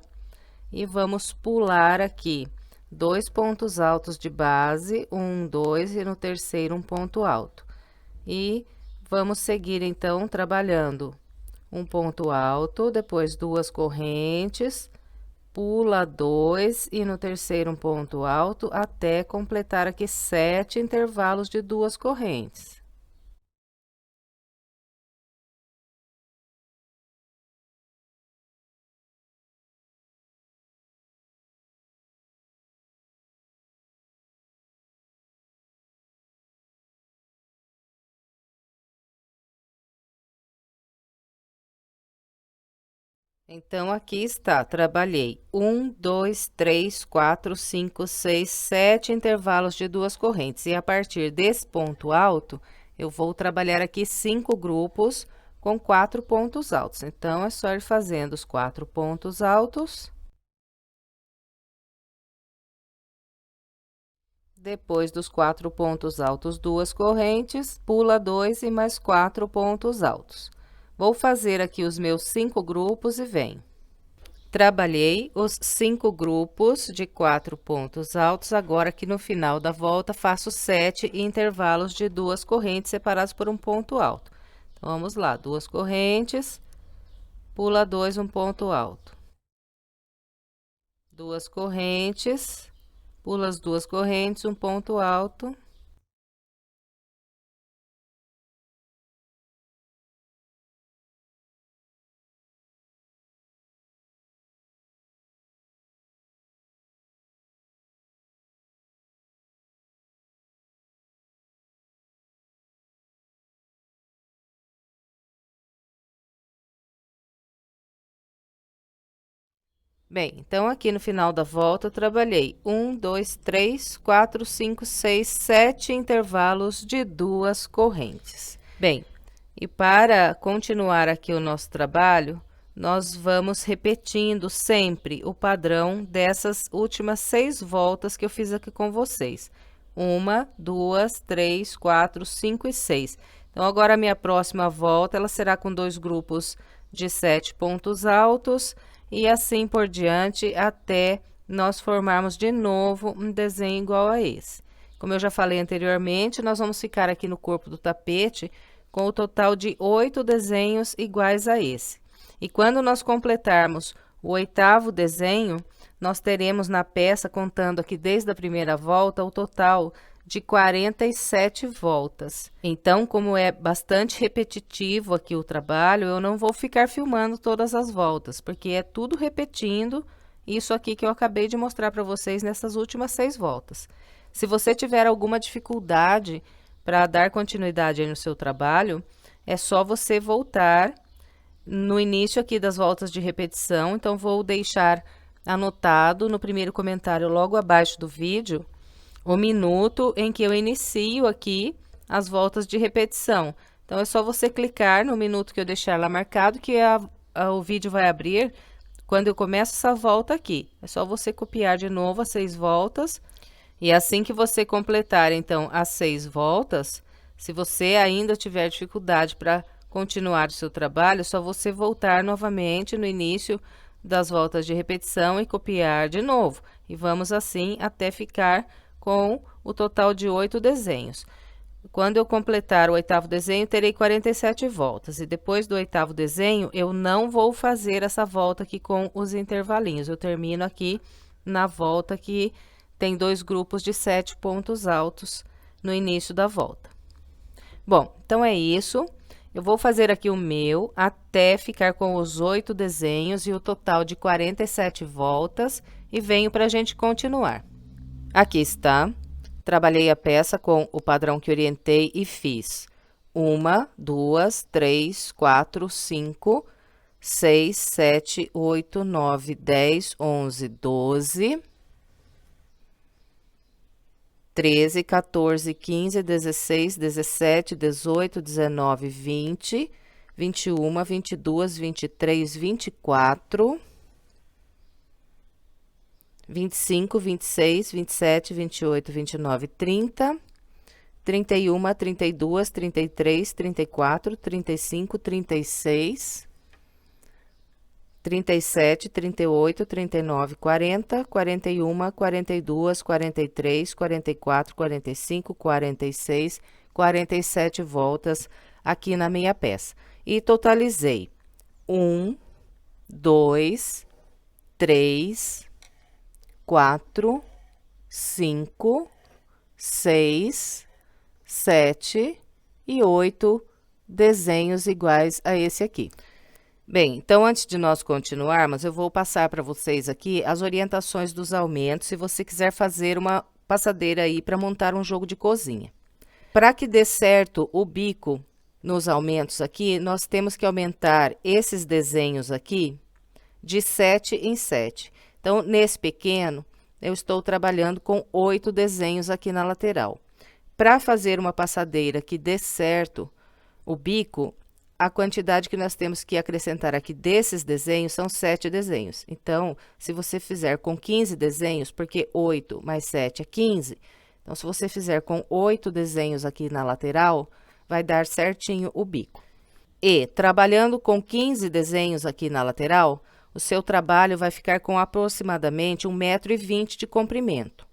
e vamos pular aqui 2 pontos altos de base, 1, 2, e no terceiro um ponto alto. E vamos seguir, então, trabalhando um ponto alto, depois 2 correntes, pula 2 e no terceiro um ponto alto, até completar aqui 7 intervalos de 2 correntes. Então, aqui está, trabalhei 1, 2, 3, 4, 5, 6, 7 intervalos de 2 correntes. E a partir desse ponto alto, eu vou trabalhar aqui 5 grupos com 4 pontos altos. Então, é só ir fazendo os 4 pontos altos. Depois dos 4 pontos altos, 2 correntes, pula 2 e mais 4 pontos altos. Vou fazer aqui os meus 5 grupos e venho. Trabalhei os 5 grupos de 4 pontos altos, agora aqui no final da volta faço 7 intervalos de 2 correntes separados por um ponto alto. Então, vamos lá, 2 correntes, pula 2, um ponto alto. 2 correntes, pula as 2 correntes, um ponto alto. Bem, então, aqui no final da volta, eu trabalhei 1, 2, 3, 4, 5, 6, 7 intervalos de 2 correntes. Bem, e para continuar aqui o nosso trabalho, nós vamos repetindo sempre o padrão dessas últimas 6 voltas que eu fiz aqui com vocês. 1, 2, 3, 4, 5 e 6. Então, agora a minha próxima volta, ela será com 2 grupos de 7 pontos altos, e assim por diante, até nós formarmos de novo um desenho igual a esse. Como eu já falei anteriormente, nós vamos ficar aqui no corpo do tapete com o total de 8 desenhos iguais a esse. E quando nós completarmos o 8º desenho, nós teremos na peça, contando aqui desde a primeira volta, o total de 47 voltas. Então, como é bastante repetitivo aqui o trabalho, eu não vou ficar filmando todas as voltas, porque é tudo repetindo isso aqui que eu acabei de mostrar para vocês nessas últimas 6 voltas. Se você tiver alguma dificuldade para dar continuidade aí no seu trabalho, é só você voltar no início aqui das voltas de repetição. Então, vou deixar anotado no primeiro comentário logo abaixo do vídeo o minuto em que eu inicio aqui as voltas de repetição. Então, é só você clicar no minuto que eu deixar lá marcado, que o vídeo vai abrir quando eu começo essa volta aqui. É só você copiar de novo as 6 voltas. E assim que você completar, então, as 6 voltas, se você ainda tiver dificuldade para continuar o seu trabalho, é só você voltar novamente no início das voltas de repetição e copiar de novo. E vamos assim até ficar com o total de 8 desenhos. Quando eu completar o 8º desenho, terei 47 voltas. E depois do 8º desenho, eu não vou fazer essa volta aqui com os intervalinhos. Eu termino aqui na volta que tem 2 grupos de 7 pontos altos no início da volta. Bom, então é isso. Eu vou fazer aqui o meu até ficar com os 8 desenhos e o total de 47 voltas. E venho para a gente continuar. Aqui está, trabalhei a peça com o padrão que orientei e fiz 1, 2, 3, 4, 5, 6, 7, 8, 9, 10, 11, 12, 13, 14, 15, 16, 17, 18, 19, 20, 21, 22, 23, 24... 25, 26, 27, 28, 29, 30, 31, 32, 33, 34, 35, 36, 37, 38, 39, 40, 41, 42, 43, 44, 45, 46, 47 voltas aqui na minha peça. E totalizei 1, 2, 3, 4, 5, 6, 7 e 8 desenhos iguais a esse aqui. Bem, então, antes de nós continuarmos, eu vou passar para vocês aqui as orientações dos aumentos, se você quiser fazer uma passadeira aí para montar um jogo de cozinha. Para que dê certo o bico nos aumentos aqui, nós temos que aumentar esses desenhos aqui de 7 em 7. Então, nesse pequeno, eu estou trabalhando com 8 desenhos aqui na lateral. Para fazer uma passadeira que dê certo o bico, a quantidade que nós temos que acrescentar aqui desses desenhos são 7 desenhos. Então, se você fizer com 15 desenhos, porque 8 mais 7 é 15, então, se você fizer com 8 desenhos aqui na lateral, vai dar certinho o bico. E, trabalhando com 15 desenhos aqui na lateral, o seu trabalho vai ficar com aproximadamente 1,20 m de comprimento.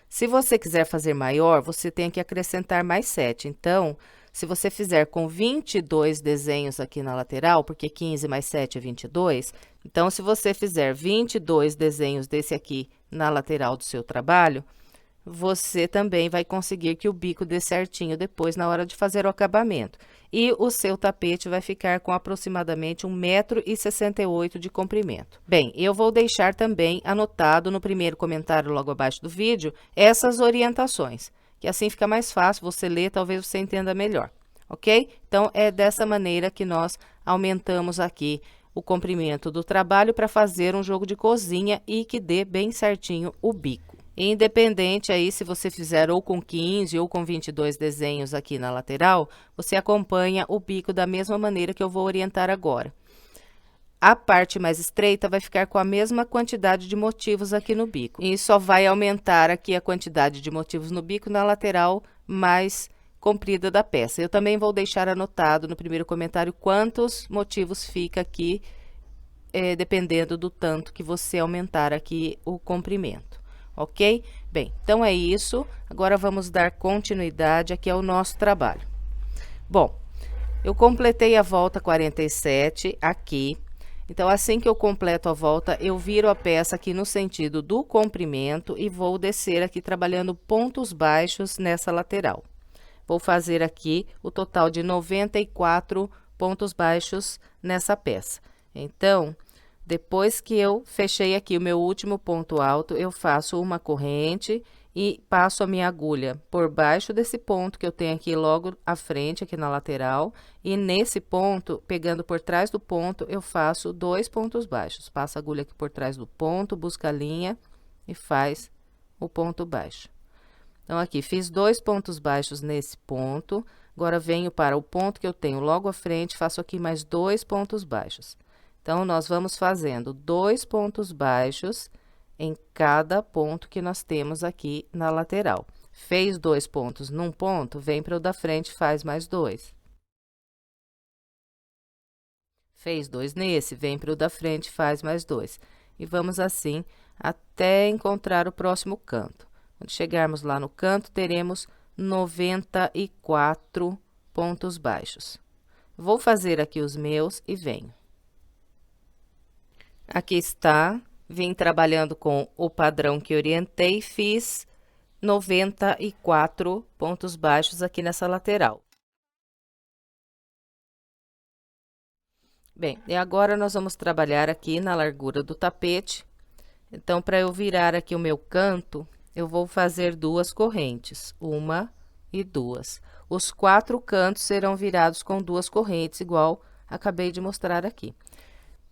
Se você quiser fazer maior, você tem que acrescentar mais 7. Então, se você fizer com 22 desenhos aqui na lateral, porque 15 mais 7 é 22, então, se você fizer 22 desenhos desse aqui na lateral do seu trabalho, você também vai conseguir que o bico dê certinho depois na hora de fazer o acabamento. E o seu tapete vai ficar com aproximadamente 1,68 m de comprimento. Bem, eu vou deixar também anotado no primeiro comentário logo abaixo do vídeo essas orientações, que assim fica mais fácil você ler, talvez você entenda melhor, ok? Então, é dessa maneira que nós aumentamos aqui o comprimento do trabalho para fazer um jogo de cozinha e que dê bem certinho o bico. Independente aí se você fizer ou com 15 ou com 22 desenhos aqui na lateral, você acompanha o bico da mesma maneira que eu vou orientar agora. A parte mais estreita vai ficar com a mesma quantidade de motivos aqui no bico. E só vai aumentar aqui a quantidade de motivos no bico na lateral mais comprida da peça. Eu também vou deixar anotado no primeiro comentário quantos motivos fica aqui, dependendo do tanto que você aumentar aqui o comprimento. Ok? Bem, então é isso. Agora vamos dar continuidade aqui ao nosso trabalho. Bom, eu completei a volta 47 aqui. Então, assim que eu completo a volta, eu viro a peça aqui no sentido do comprimento e vou descer aqui trabalhando pontos baixos nessa lateral. Vou fazer aqui o total de 94 pontos baixos nessa peça. Então, depois que eu fechei aqui o meu último ponto alto, eu faço uma corrente e passo a minha agulha por baixo desse ponto que eu tenho aqui logo à frente, aqui na lateral. E nesse ponto, pegando por trás do ponto, eu faço 2 pontos baixos. Passo a agulha aqui por trás do ponto, busca a linha e faz o ponto baixo. Então, aqui, fiz 2 pontos baixos nesse ponto. Agora, venho para o ponto que eu tenho logo à frente, faço aqui mais 2 pontos baixos. Então, nós vamos fazendo 2 pontos baixos em cada ponto que nós temos aqui na lateral. Fez 2 pontos num ponto, vem para o da frente, faz mais 2. Fez 2 nesse, vem para o da frente, faz mais 2. E vamos assim até encontrar o próximo canto. Quando chegarmos lá no canto, teremos 94 pontos baixos. Vou fazer aqui os meus e venho. Aqui está, vim trabalhando com o padrão que orientei, fiz 94 pontos baixos aqui nessa lateral. Bem, e agora nós vamos trabalhar aqui na largura do tapete. Então, para eu virar aqui o meu canto, eu vou fazer 2 correntes, 1 e 2. Os 4 cantos serão virados com 2 correntes, igual acabei de mostrar aqui.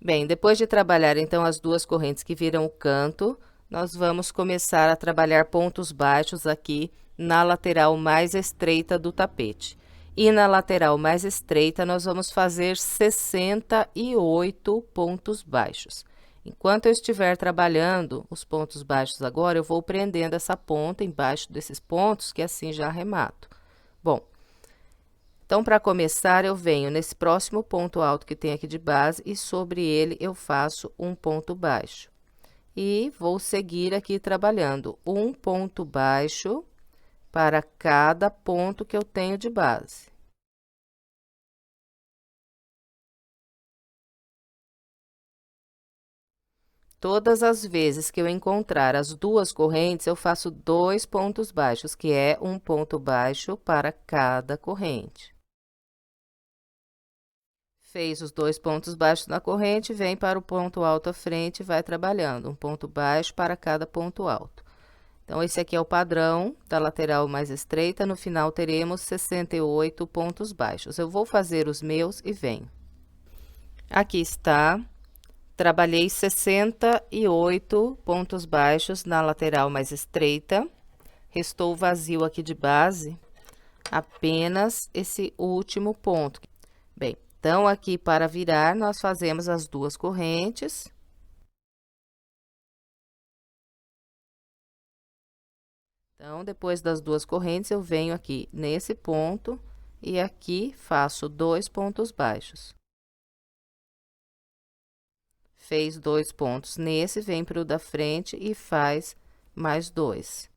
Bem, depois de trabalhar, então, as 2 correntes que viram o canto, nós vamos começar a trabalhar pontos baixos aqui na lateral mais estreita do tapete. E na lateral mais estreita, nós vamos fazer 68 pontos baixos. Enquanto eu estiver trabalhando os pontos baixos agora, eu vou prendendo essa ponta embaixo desses pontos, que assim já arremato. Bom, então, para começar, eu venho nesse próximo ponto alto que tem aqui de base e sobre ele eu faço um ponto baixo. E vou seguir aqui trabalhando um ponto baixo para cada ponto que eu tenho de base. Todas as vezes que eu encontrar as 2 correntes, eu faço 2 pontos baixos, que é um ponto baixo para cada corrente. Fez os 2 pontos baixos na corrente, vem para o ponto alto à frente e vai trabalhando um ponto baixo para cada ponto alto. Então, esse aqui é o padrão da lateral mais estreita. No final, teremos 68 pontos baixos. Eu vou fazer os meus e venho. Aqui está. Trabalhei 68 pontos baixos na lateral mais estreita. Restou vazio aqui de base, apenas esse último ponto. Bem, então, aqui para virar, nós fazemos as duas correntes. Então, depois das duas correntes, eu venho aqui nesse ponto e aqui faço 2 pontos baixos. Fez 2 pontos nesse, vem para o da frente e faz mais 2.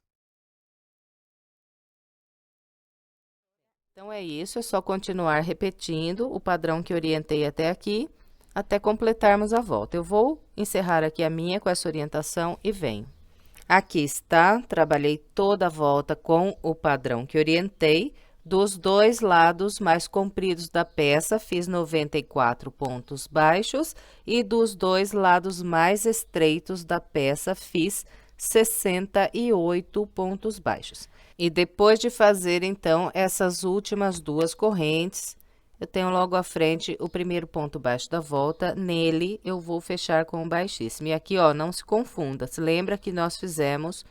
Então, é isso, é só continuar repetindo o padrão que orientei até aqui, até completarmos a volta. Eu vou encerrar aqui a minha com essa orientação e venho. Aqui está, trabalhei toda a volta com o padrão que orientei. Dos dois lados mais compridos da peça, fiz 94 pontos baixos e dos dois lados mais estreitos da peça, fiz 68 pontos baixos. E depois de fazer, então, essas últimas duas correntes, eu tenho logo à frente o primeiro ponto baixo da volta, nele eu vou fechar com o baixíssimo. E aqui, ó, não se confunda, se lembra que nós fizemos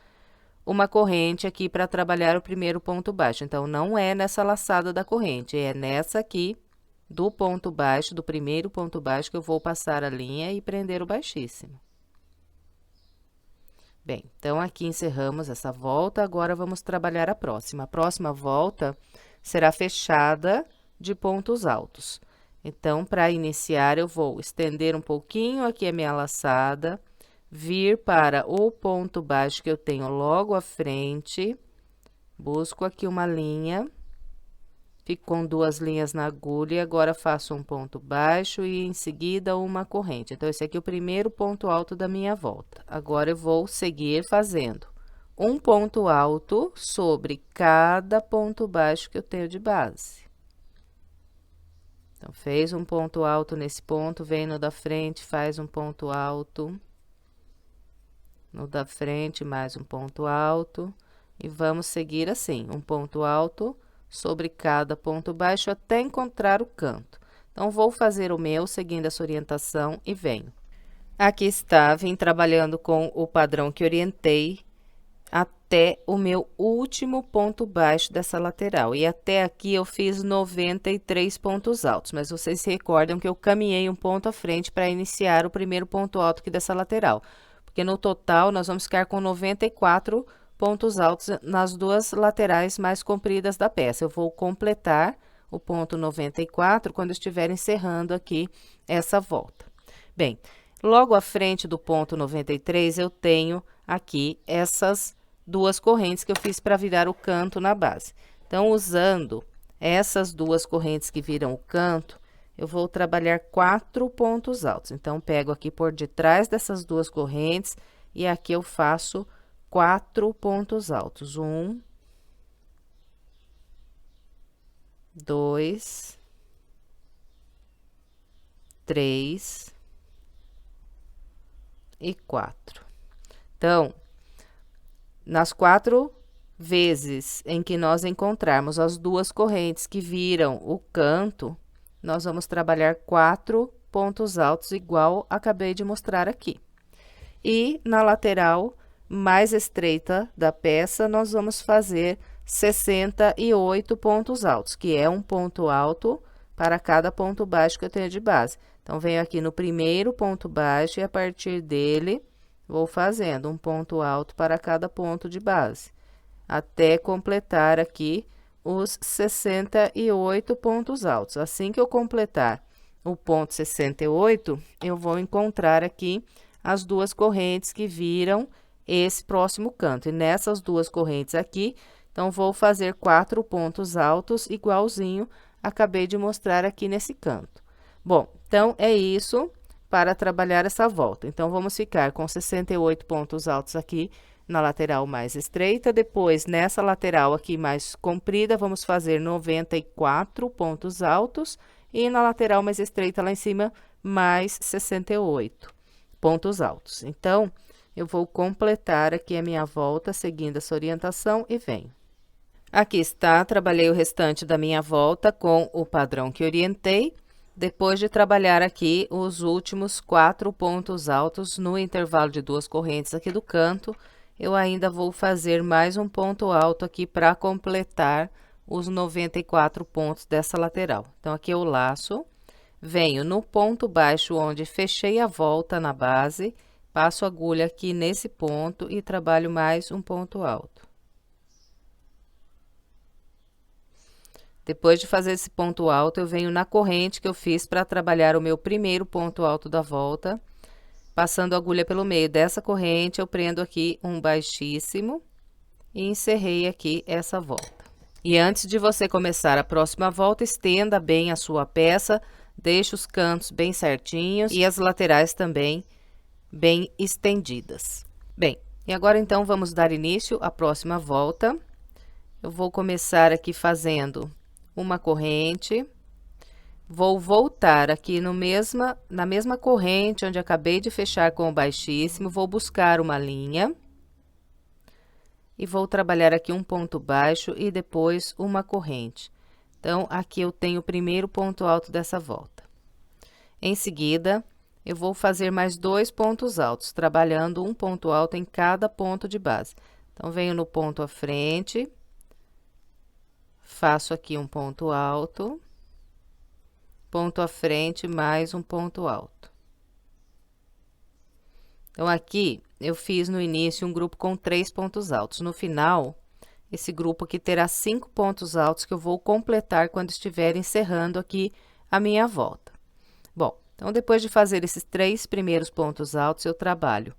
uma corrente aqui para trabalhar o primeiro ponto baixo. Então, não é nessa laçada da corrente, é nessa aqui do ponto baixo, do primeiro ponto baixo, que eu vou passar a linha e prender o baixíssimo. Bem, então, aqui encerramos essa volta, agora vamos trabalhar a próxima. A próxima volta será fechada de pontos altos. Então, para iniciar, eu vou estender um pouquinho aqui a minha laçada, vir para o ponto baixo que eu tenho logo à frente, busco aqui uma linha, fico com 2 linhas na agulha e agora faço um ponto baixo e em seguida uma corrente. Então, esse aqui é o primeiro ponto alto da minha volta. Agora, eu vou seguir fazendo um ponto alto sobre cada ponto baixo que eu tenho de base. Então, fez um ponto alto nesse ponto, vem no da frente, faz um ponto alto. No da frente, mais um ponto alto. E vamos seguir assim, um ponto alto sobre cada ponto baixo até encontrar o canto. Então, vou fazer o meu seguindo essa orientação e venho. Aqui está, vim trabalhando com o padrão que orientei até o meu último ponto baixo dessa lateral. E até aqui eu fiz 93 pontos altos, mas vocês se recordam que eu caminhei um ponto à frente para iniciar o primeiro ponto alto aqui dessa lateral. Porque no total nós vamos ficar com 94 pontos altos nas duas laterais mais compridas da peça. Eu vou completar o ponto 94 quando estiver encerrando aqui essa volta. Bem, logo à frente do ponto 93, eu tenho aqui essas duas correntes que eu fiz para virar o canto na base. Então, usando essas duas correntes que viram o canto, eu vou trabalhar 4 pontos altos. Então, pego aqui por detrás dessas duas correntes e aqui eu faço 4 pontos altos. 1, 2, 3 e 4. Então, nas 4 vezes em que nós encontrarmos as duas correntes que viram o canto, nós vamos trabalhar 4 pontos altos, igual acabei de mostrar aqui. E na lateral mais estreita da peça, nós vamos fazer 68 pontos altos, que é um ponto alto para cada ponto baixo que eu tenho de base. Então, venho aqui no primeiro ponto baixo e a partir dele, vou fazendo um ponto alto para cada ponto de base, até completar aqui os 68 pontos altos. Assim que eu completar o ponto 68, eu vou encontrar aqui as duas correntes que viram esse próximo canto. E nessas duas correntes aqui, então, vou fazer 4 pontos altos, igualzinho acabei de mostrar aqui nesse canto. Bom, então, é isso para trabalhar essa volta. Então, vamos ficar com 68 pontos altos aqui na lateral mais estreita. Depois, nessa lateral aqui mais comprida, vamos fazer 94 pontos altos. E na lateral mais estreita lá em cima, mais 68 pontos altos. Então, eu vou completar aqui a minha volta, seguindo essa orientação e venho. Aqui está, trabalhei o restante da minha volta com o padrão que orientei. Depois de trabalhar aqui os últimos 4 pontos altos no intervalo de 2 correntes aqui do canto, eu ainda vou fazer mais um ponto alto aqui para completar os 94 pontos dessa lateral. Então, aqui eu laço, venho no ponto baixo onde fechei a volta na base, passo a agulha aqui nesse ponto e trabalho mais um ponto alto. Depois de fazer esse ponto alto, eu venho na corrente que eu fiz para trabalhar o meu primeiro ponto alto da volta. Passando a agulha pelo meio dessa corrente, eu prendo aqui um baixíssimo e encerrei aqui essa volta. E antes de você começar a próxima volta, estenda bem a sua peça, deixe os cantos bem certinhos e as laterais também bem estendidas. Bem, e agora então vamos dar início à próxima volta. Eu vou começar aqui fazendo uma corrente, vou voltar aqui na mesma corrente onde acabei de fechar com o baixíssimo, vou buscar uma linha e vou trabalhar aqui um ponto baixo e depois uma corrente. Então, aqui eu tenho o primeiro ponto alto dessa volta. Em seguida, eu vou fazer mais 2 pontos altos, trabalhando um ponto alto em cada ponto de base. Então, venho no ponto à frente, faço aqui um ponto alto, ponto à frente, mais um ponto alto. Então, aqui eu fiz no início um grupo com 3 pontos altos. No final, esse grupo aqui terá 5 pontos altos que eu vou completar quando estiver encerrando aqui a minha volta. Bom, então, depois de fazer esses 3 primeiros pontos altos, eu trabalho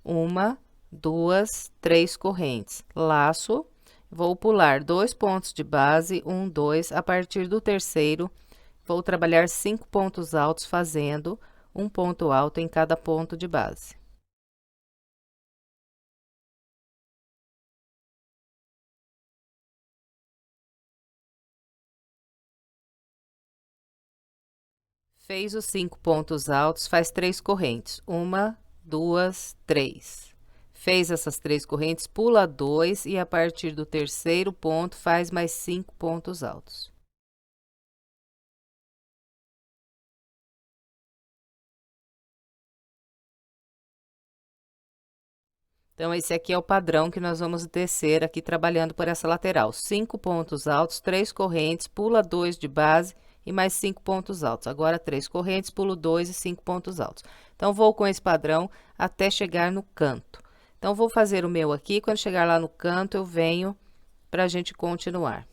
1, 2, 3 correntes, laço. Vou pular 2 pontos de base, 1, 2, a partir do terceiro, vou trabalhar 5 pontos altos, fazendo um ponto alto em cada ponto de base. Fez os 5 pontos altos, faz 3 correntes, 1, 2, 3. Fez essas 3 correntes, pula 2 e a partir do terceiro ponto faz mais 5 pontos altos. Então, esse aqui é o padrão que nós vamos descer aqui trabalhando por essa lateral. 5 pontos altos, 3 correntes, pula 2 de base e mais 5 pontos altos. Agora, 3 correntes, pulo 2 e 5 pontos altos. Então, vou com esse padrão até chegar no canto. Então, vou fazer o meu aqui, quando chegar lá no canto, eu venho para a gente continuar.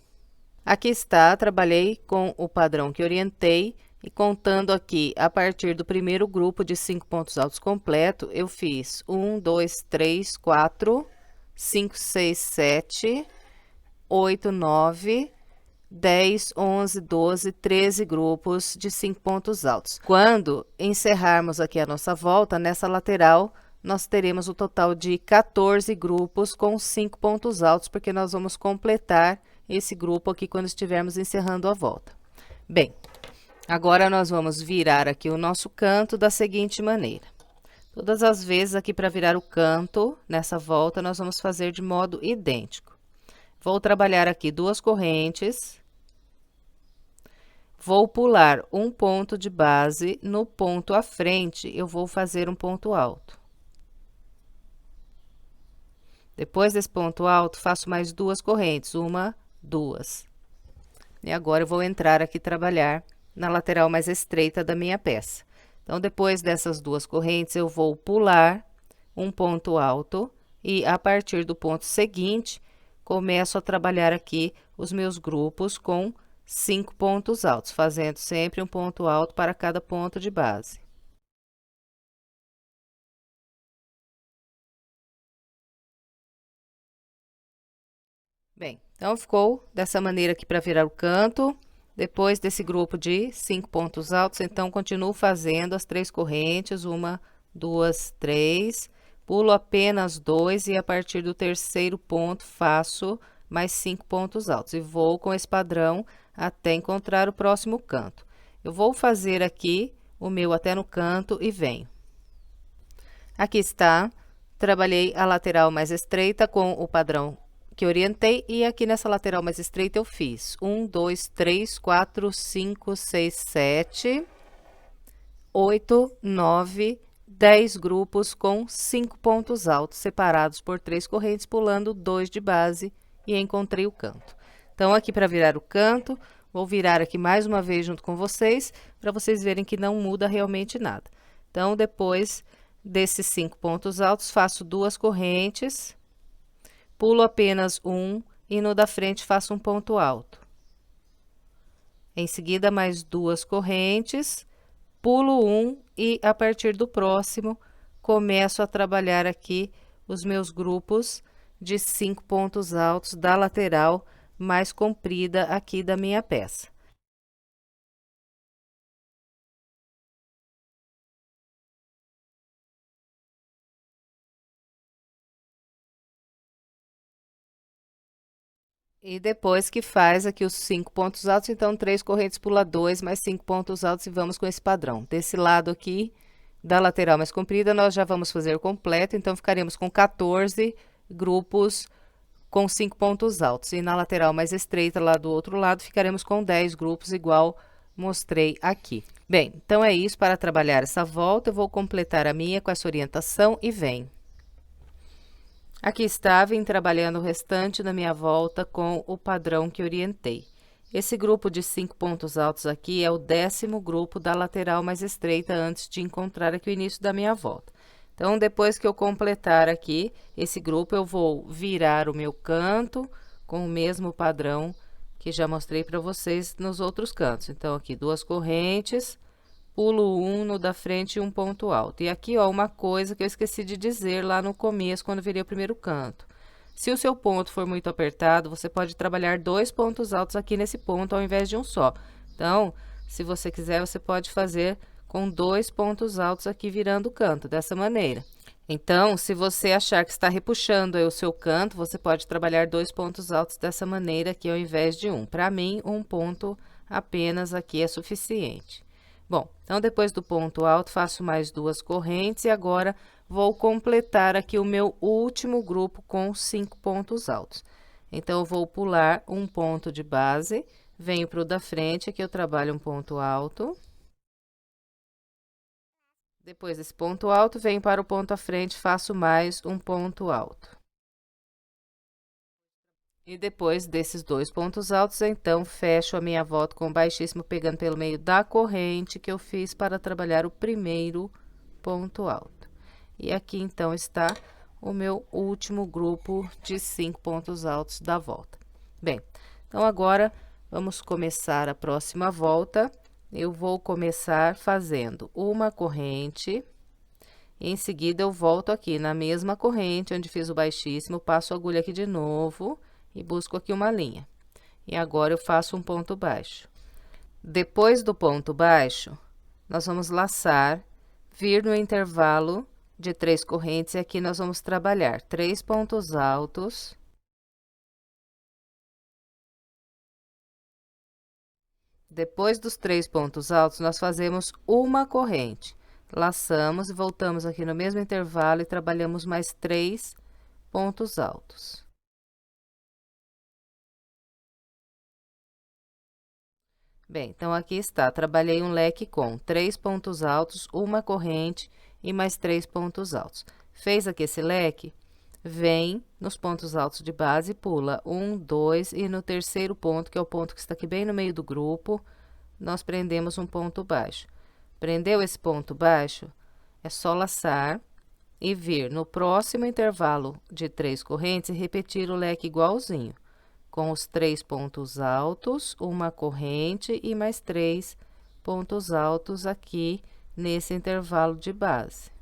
Aqui está, trabalhei com o padrão que orientei e contando aqui a partir do primeiro grupo de 5 pontos altos completo, eu fiz 1, 2, 3, 4, 5, 6, 7, 8, 9, 10, 11, 12, 13 grupos de 5 pontos altos. Quando encerrarmos aqui a nossa volta, nessa lateral, nós teremos o total de 14 grupos com 5 pontos altos, porque nós vamos completar esse grupo aqui quando estivermos encerrando a volta. Bem, agora nós vamos virar aqui o nosso canto da seguinte maneira. Todas as vezes aqui para virar o canto, nessa volta, nós vamos fazer de modo idêntico. Vou trabalhar aqui 2 correntes. Vou pular um ponto de base, no ponto à frente, eu vou fazer um ponto alto. Depois desse ponto alto, faço mais 2 correntes, 1, 2. E agora eu vou entrar aqui trabalhar na lateral mais estreita da minha peça. Então, depois dessas 2 correntes, eu vou pular um ponto alto e a partir do ponto seguinte, começo a trabalhar aqui os meus grupos com 5 pontos altos, fazendo sempre um ponto alto para cada ponto de base. Bem, então ficou dessa maneira aqui para virar o canto. Depois desse grupo de 5 pontos altos, então, continuo fazendo as 3 correntes, 1, 2, 3, pulo apenas 2 e a partir do terceiro ponto faço mais 5 pontos altos e vou com esse padrão até encontrar o próximo canto. Eu vou fazer aqui o meu até no canto e venho. Aqui está, trabalhei a lateral mais estreita com o padrão que orientei, e aqui nessa lateral mais estreita eu fiz 1, 2, 3, 4, 5, 6, 7, 8, 9, 10 grupos com 5 pontos altos, separados por 3 correntes, pulando 2 de base, e encontrei o canto. Então, aqui para virar o canto, vou virar aqui mais uma vez junto com vocês, para vocês verem que não muda realmente nada. Então, depois desses 5 pontos altos, faço 2 correntes, pulo apenas um, e no da frente faço um ponto alto. Em seguida, mais 2 correntes, pulo um, e a partir do próximo, começo a trabalhar aqui os meus grupos de 5 pontos altos da lateral mais comprida aqui da minha peça. E depois que faz aqui os 5 pontos altos, então 3 correntes pula 2, mais 5 pontos altos, e vamos com esse padrão. Desse lado aqui, da lateral mais comprida, nós já vamos fazer completo, então ficaremos com 14 grupos com 5 pontos altos. E na lateral mais estreita, lá do outro lado, ficaremos com 10 grupos, igual mostrei aqui. Bem, então é isso. Para trabalhar essa volta, eu vou completar a minha com essa orientação e vem. Aqui está, vim trabalhando o restante da minha volta com o padrão que orientei. Esse grupo de 5 pontos altos aqui é o 10º grupo da lateral mais estreita antes de encontrar aqui o início da minha volta. Então, depois que eu completar aqui esse grupo, eu vou virar o meu canto com o mesmo padrão que já mostrei para vocês nos outros cantos. Então, aqui 2 correntes, pulo um no da frente e um ponto alto. E aqui, ó, uma coisa que eu esqueci de dizer lá no começo, quando virei o primeiro canto. Se o seu ponto for muito apertado, você pode trabalhar 2 pontos altos aqui nesse ponto, ao invés de um só. Então, se você quiser, você pode fazer com 2 pontos altos aqui virando o canto, dessa maneira. Então, se você achar que está repuxando aí o seu canto, você pode trabalhar 2 pontos altos dessa maneira aqui, ao invés de um. Para mim, um ponto apenas aqui é suficiente. Bom, então, depois do ponto alto, faço mais 2 correntes, e agora vou completar aqui o meu último grupo com 5 pontos altos. Então, eu vou pular um ponto de base, venho para o da frente, aqui eu trabalho um ponto alto. Depois desse ponto alto, venho para o ponto à frente, faço mais um ponto alto. E depois desses 2 pontos altos, então, fecho a minha volta com baixíssimo, pegando pelo meio da corrente que eu fiz para trabalhar o primeiro ponto alto. E aqui, então, está o meu último grupo de 5 pontos altos da volta. Bem, então, agora, vamos começar a próxima volta. Eu vou começar fazendo uma corrente, em seguida, eu volto aqui na mesma corrente, onde fiz o baixíssimo, passo a agulha aqui de novo e busco aqui uma linha. E agora, eu faço um ponto baixo. Depois do ponto baixo, nós vamos laçar, vir no intervalo de 3 correntes, e aqui nós vamos trabalhar 3 pontos altos. Depois dos 3 pontos altos, nós fazemos uma corrente. Laçamos e voltamos aqui no mesmo intervalo e trabalhamos mais 3 pontos altos. Bem, então, aqui está, trabalhei um leque com 3 pontos altos, uma corrente e mais 3 pontos altos. Fez aqui esse leque, vem nos pontos altos de base, pula 1, 2, e no terceiro ponto, que é o ponto que está aqui bem no meio do grupo, nós prendemos um ponto baixo. Prendeu esse ponto baixo, é só laçar e vir no próximo intervalo de 3 correntes e repetir o leque igualzinho, com os 3 pontos altos, uma corrente e mais 3 pontos altos aqui nesse intervalo de base.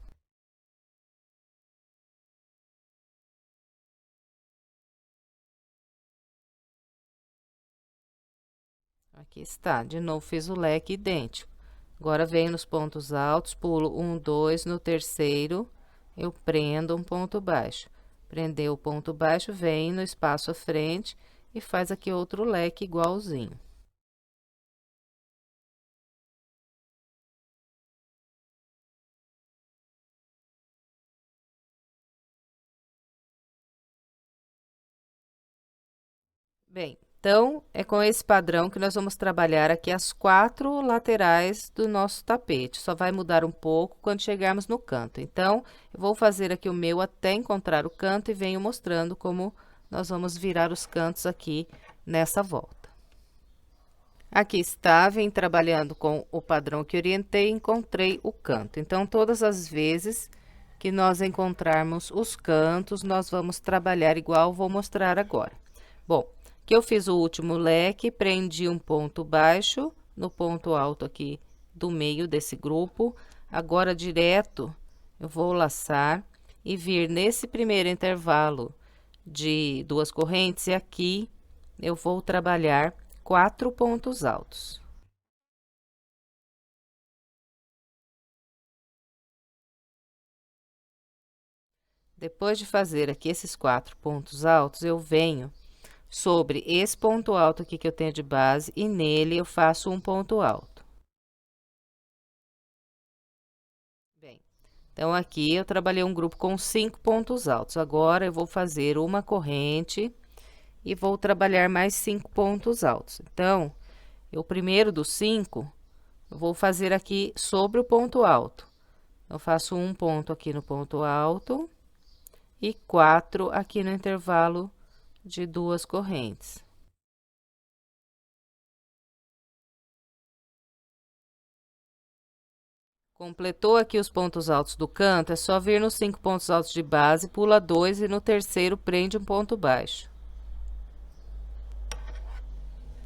Aqui está, de novo fiz o leque idêntico. Agora, venho nos pontos altos, pulo 1, 2, no terceiro, eu prendo um ponto baixo. Prendeu o ponto baixo, vem no espaço à frente e faz aqui outro leque igualzinho. Bem, então, é com esse padrão que nós vamos trabalhar aqui as 4 laterais do nosso tapete. Só vai mudar um pouco quando chegarmos no canto. Então, eu vou fazer aqui o meu até encontrar o canto e venho mostrando como nós vamos virar os cantos aqui nessa volta. Aqui está, vem trabalhando com o padrão que orientei, encontrei o canto. Então, todas as vezes que nós encontrarmos os cantos, nós vamos trabalhar igual vou mostrar agora. Bom, que eu fiz o último leque, prendi um ponto baixo no ponto alto aqui do meio desse grupo. Agora, direto, eu vou laçar e vir nesse primeiro intervalo de 2 correntes, e aqui eu vou trabalhar 4 pontos altos. Depois de fazer aqui esses 4 pontos altos, eu venho sobre esse ponto alto aqui que eu tenho de base e nele eu faço um ponto alto. Bem, então aqui eu trabalhei um grupo com 5 pontos altos. Agora eu vou fazer uma corrente e vou trabalhar mais 5 pontos altos. Então, o primeiro dos 5, eu vou fazer aqui sobre o ponto alto. Eu faço um ponto aqui no ponto alto e 4 aqui no intervalo de 2 correntes. Completou aqui os pontos altos do canto, é só vir nos 5 pontos altos de base, pula 2 e no terceiro prende um ponto baixo.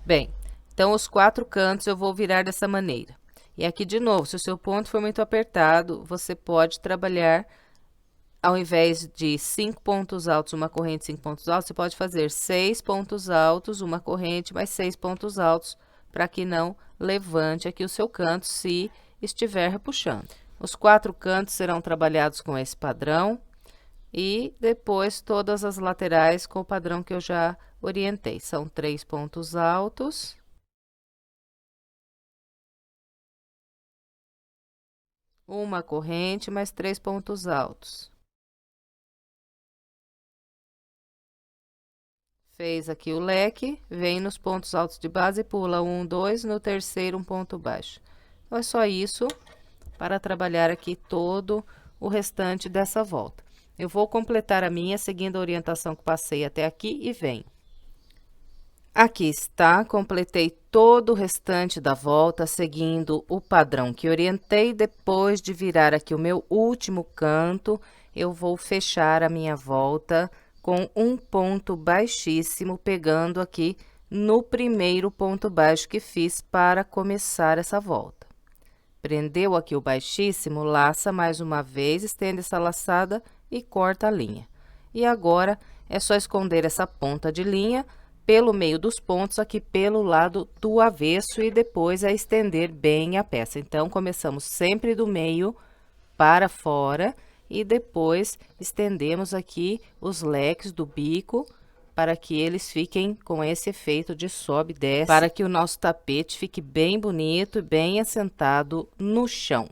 Bem, então os 4 cantos eu vou virar dessa maneira. E aqui de novo, se o seu ponto for muito apertado, você pode trabalhar, ao invés de 5 pontos altos, uma corrente, 5 pontos altos, você pode fazer 6 pontos altos, uma corrente, mais 6 pontos altos, para que não levante aqui o seu canto se estiver repuxando. Os 4 cantos serão trabalhados com esse padrão e depois todas as laterais com o padrão que eu já orientei. São 3 pontos altos. Uma corrente, mais 3 pontos altos. Fez aqui o leque, vem nos pontos altos de base e pula 1, 2, no terceiro um ponto baixo. Então, é só isso para trabalhar aqui todo o restante dessa volta. Eu vou completar a minha seguindo a orientação que passei até aqui e venho. Aqui está, completei todo o restante da volta seguindo o padrão que orientei. Depois de virar aqui o meu último canto, eu vou fechar a minha volta com um ponto baixíssimo, pegando aqui no primeiro ponto baixo que fiz para começar essa volta. Prendeu aqui o baixíssimo, laça mais uma vez, estende essa laçada e corta a linha. E agora, é só esconder essa ponta de linha pelo meio dos pontos aqui pelo lado do avesso e depois a estender bem a peça. Então, começamos sempre do meio para fora e depois estendemos aqui os leques do bico para que eles fiquem com esse efeito de sobe e desce, para que o nosso tapete fique bem bonito e bem assentado no chão.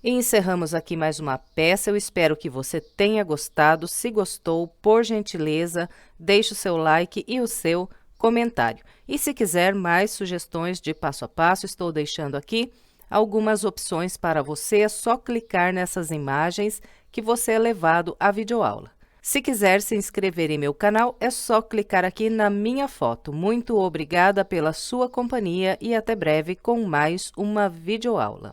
E encerramos aqui mais uma peça. Eu espero que você tenha gostado. Se gostou, por gentileza, deixe o seu like e o seu comentário. E se quiser mais sugestões de passo a passo, estou deixando aqui algumas opções para você. É só clicar nessas imagens que você é levado à videoaula. Se quiser se inscrever em meu canal, é só clicar aqui na minha foto. Muito obrigada pela sua companhia e até breve com mais uma videoaula.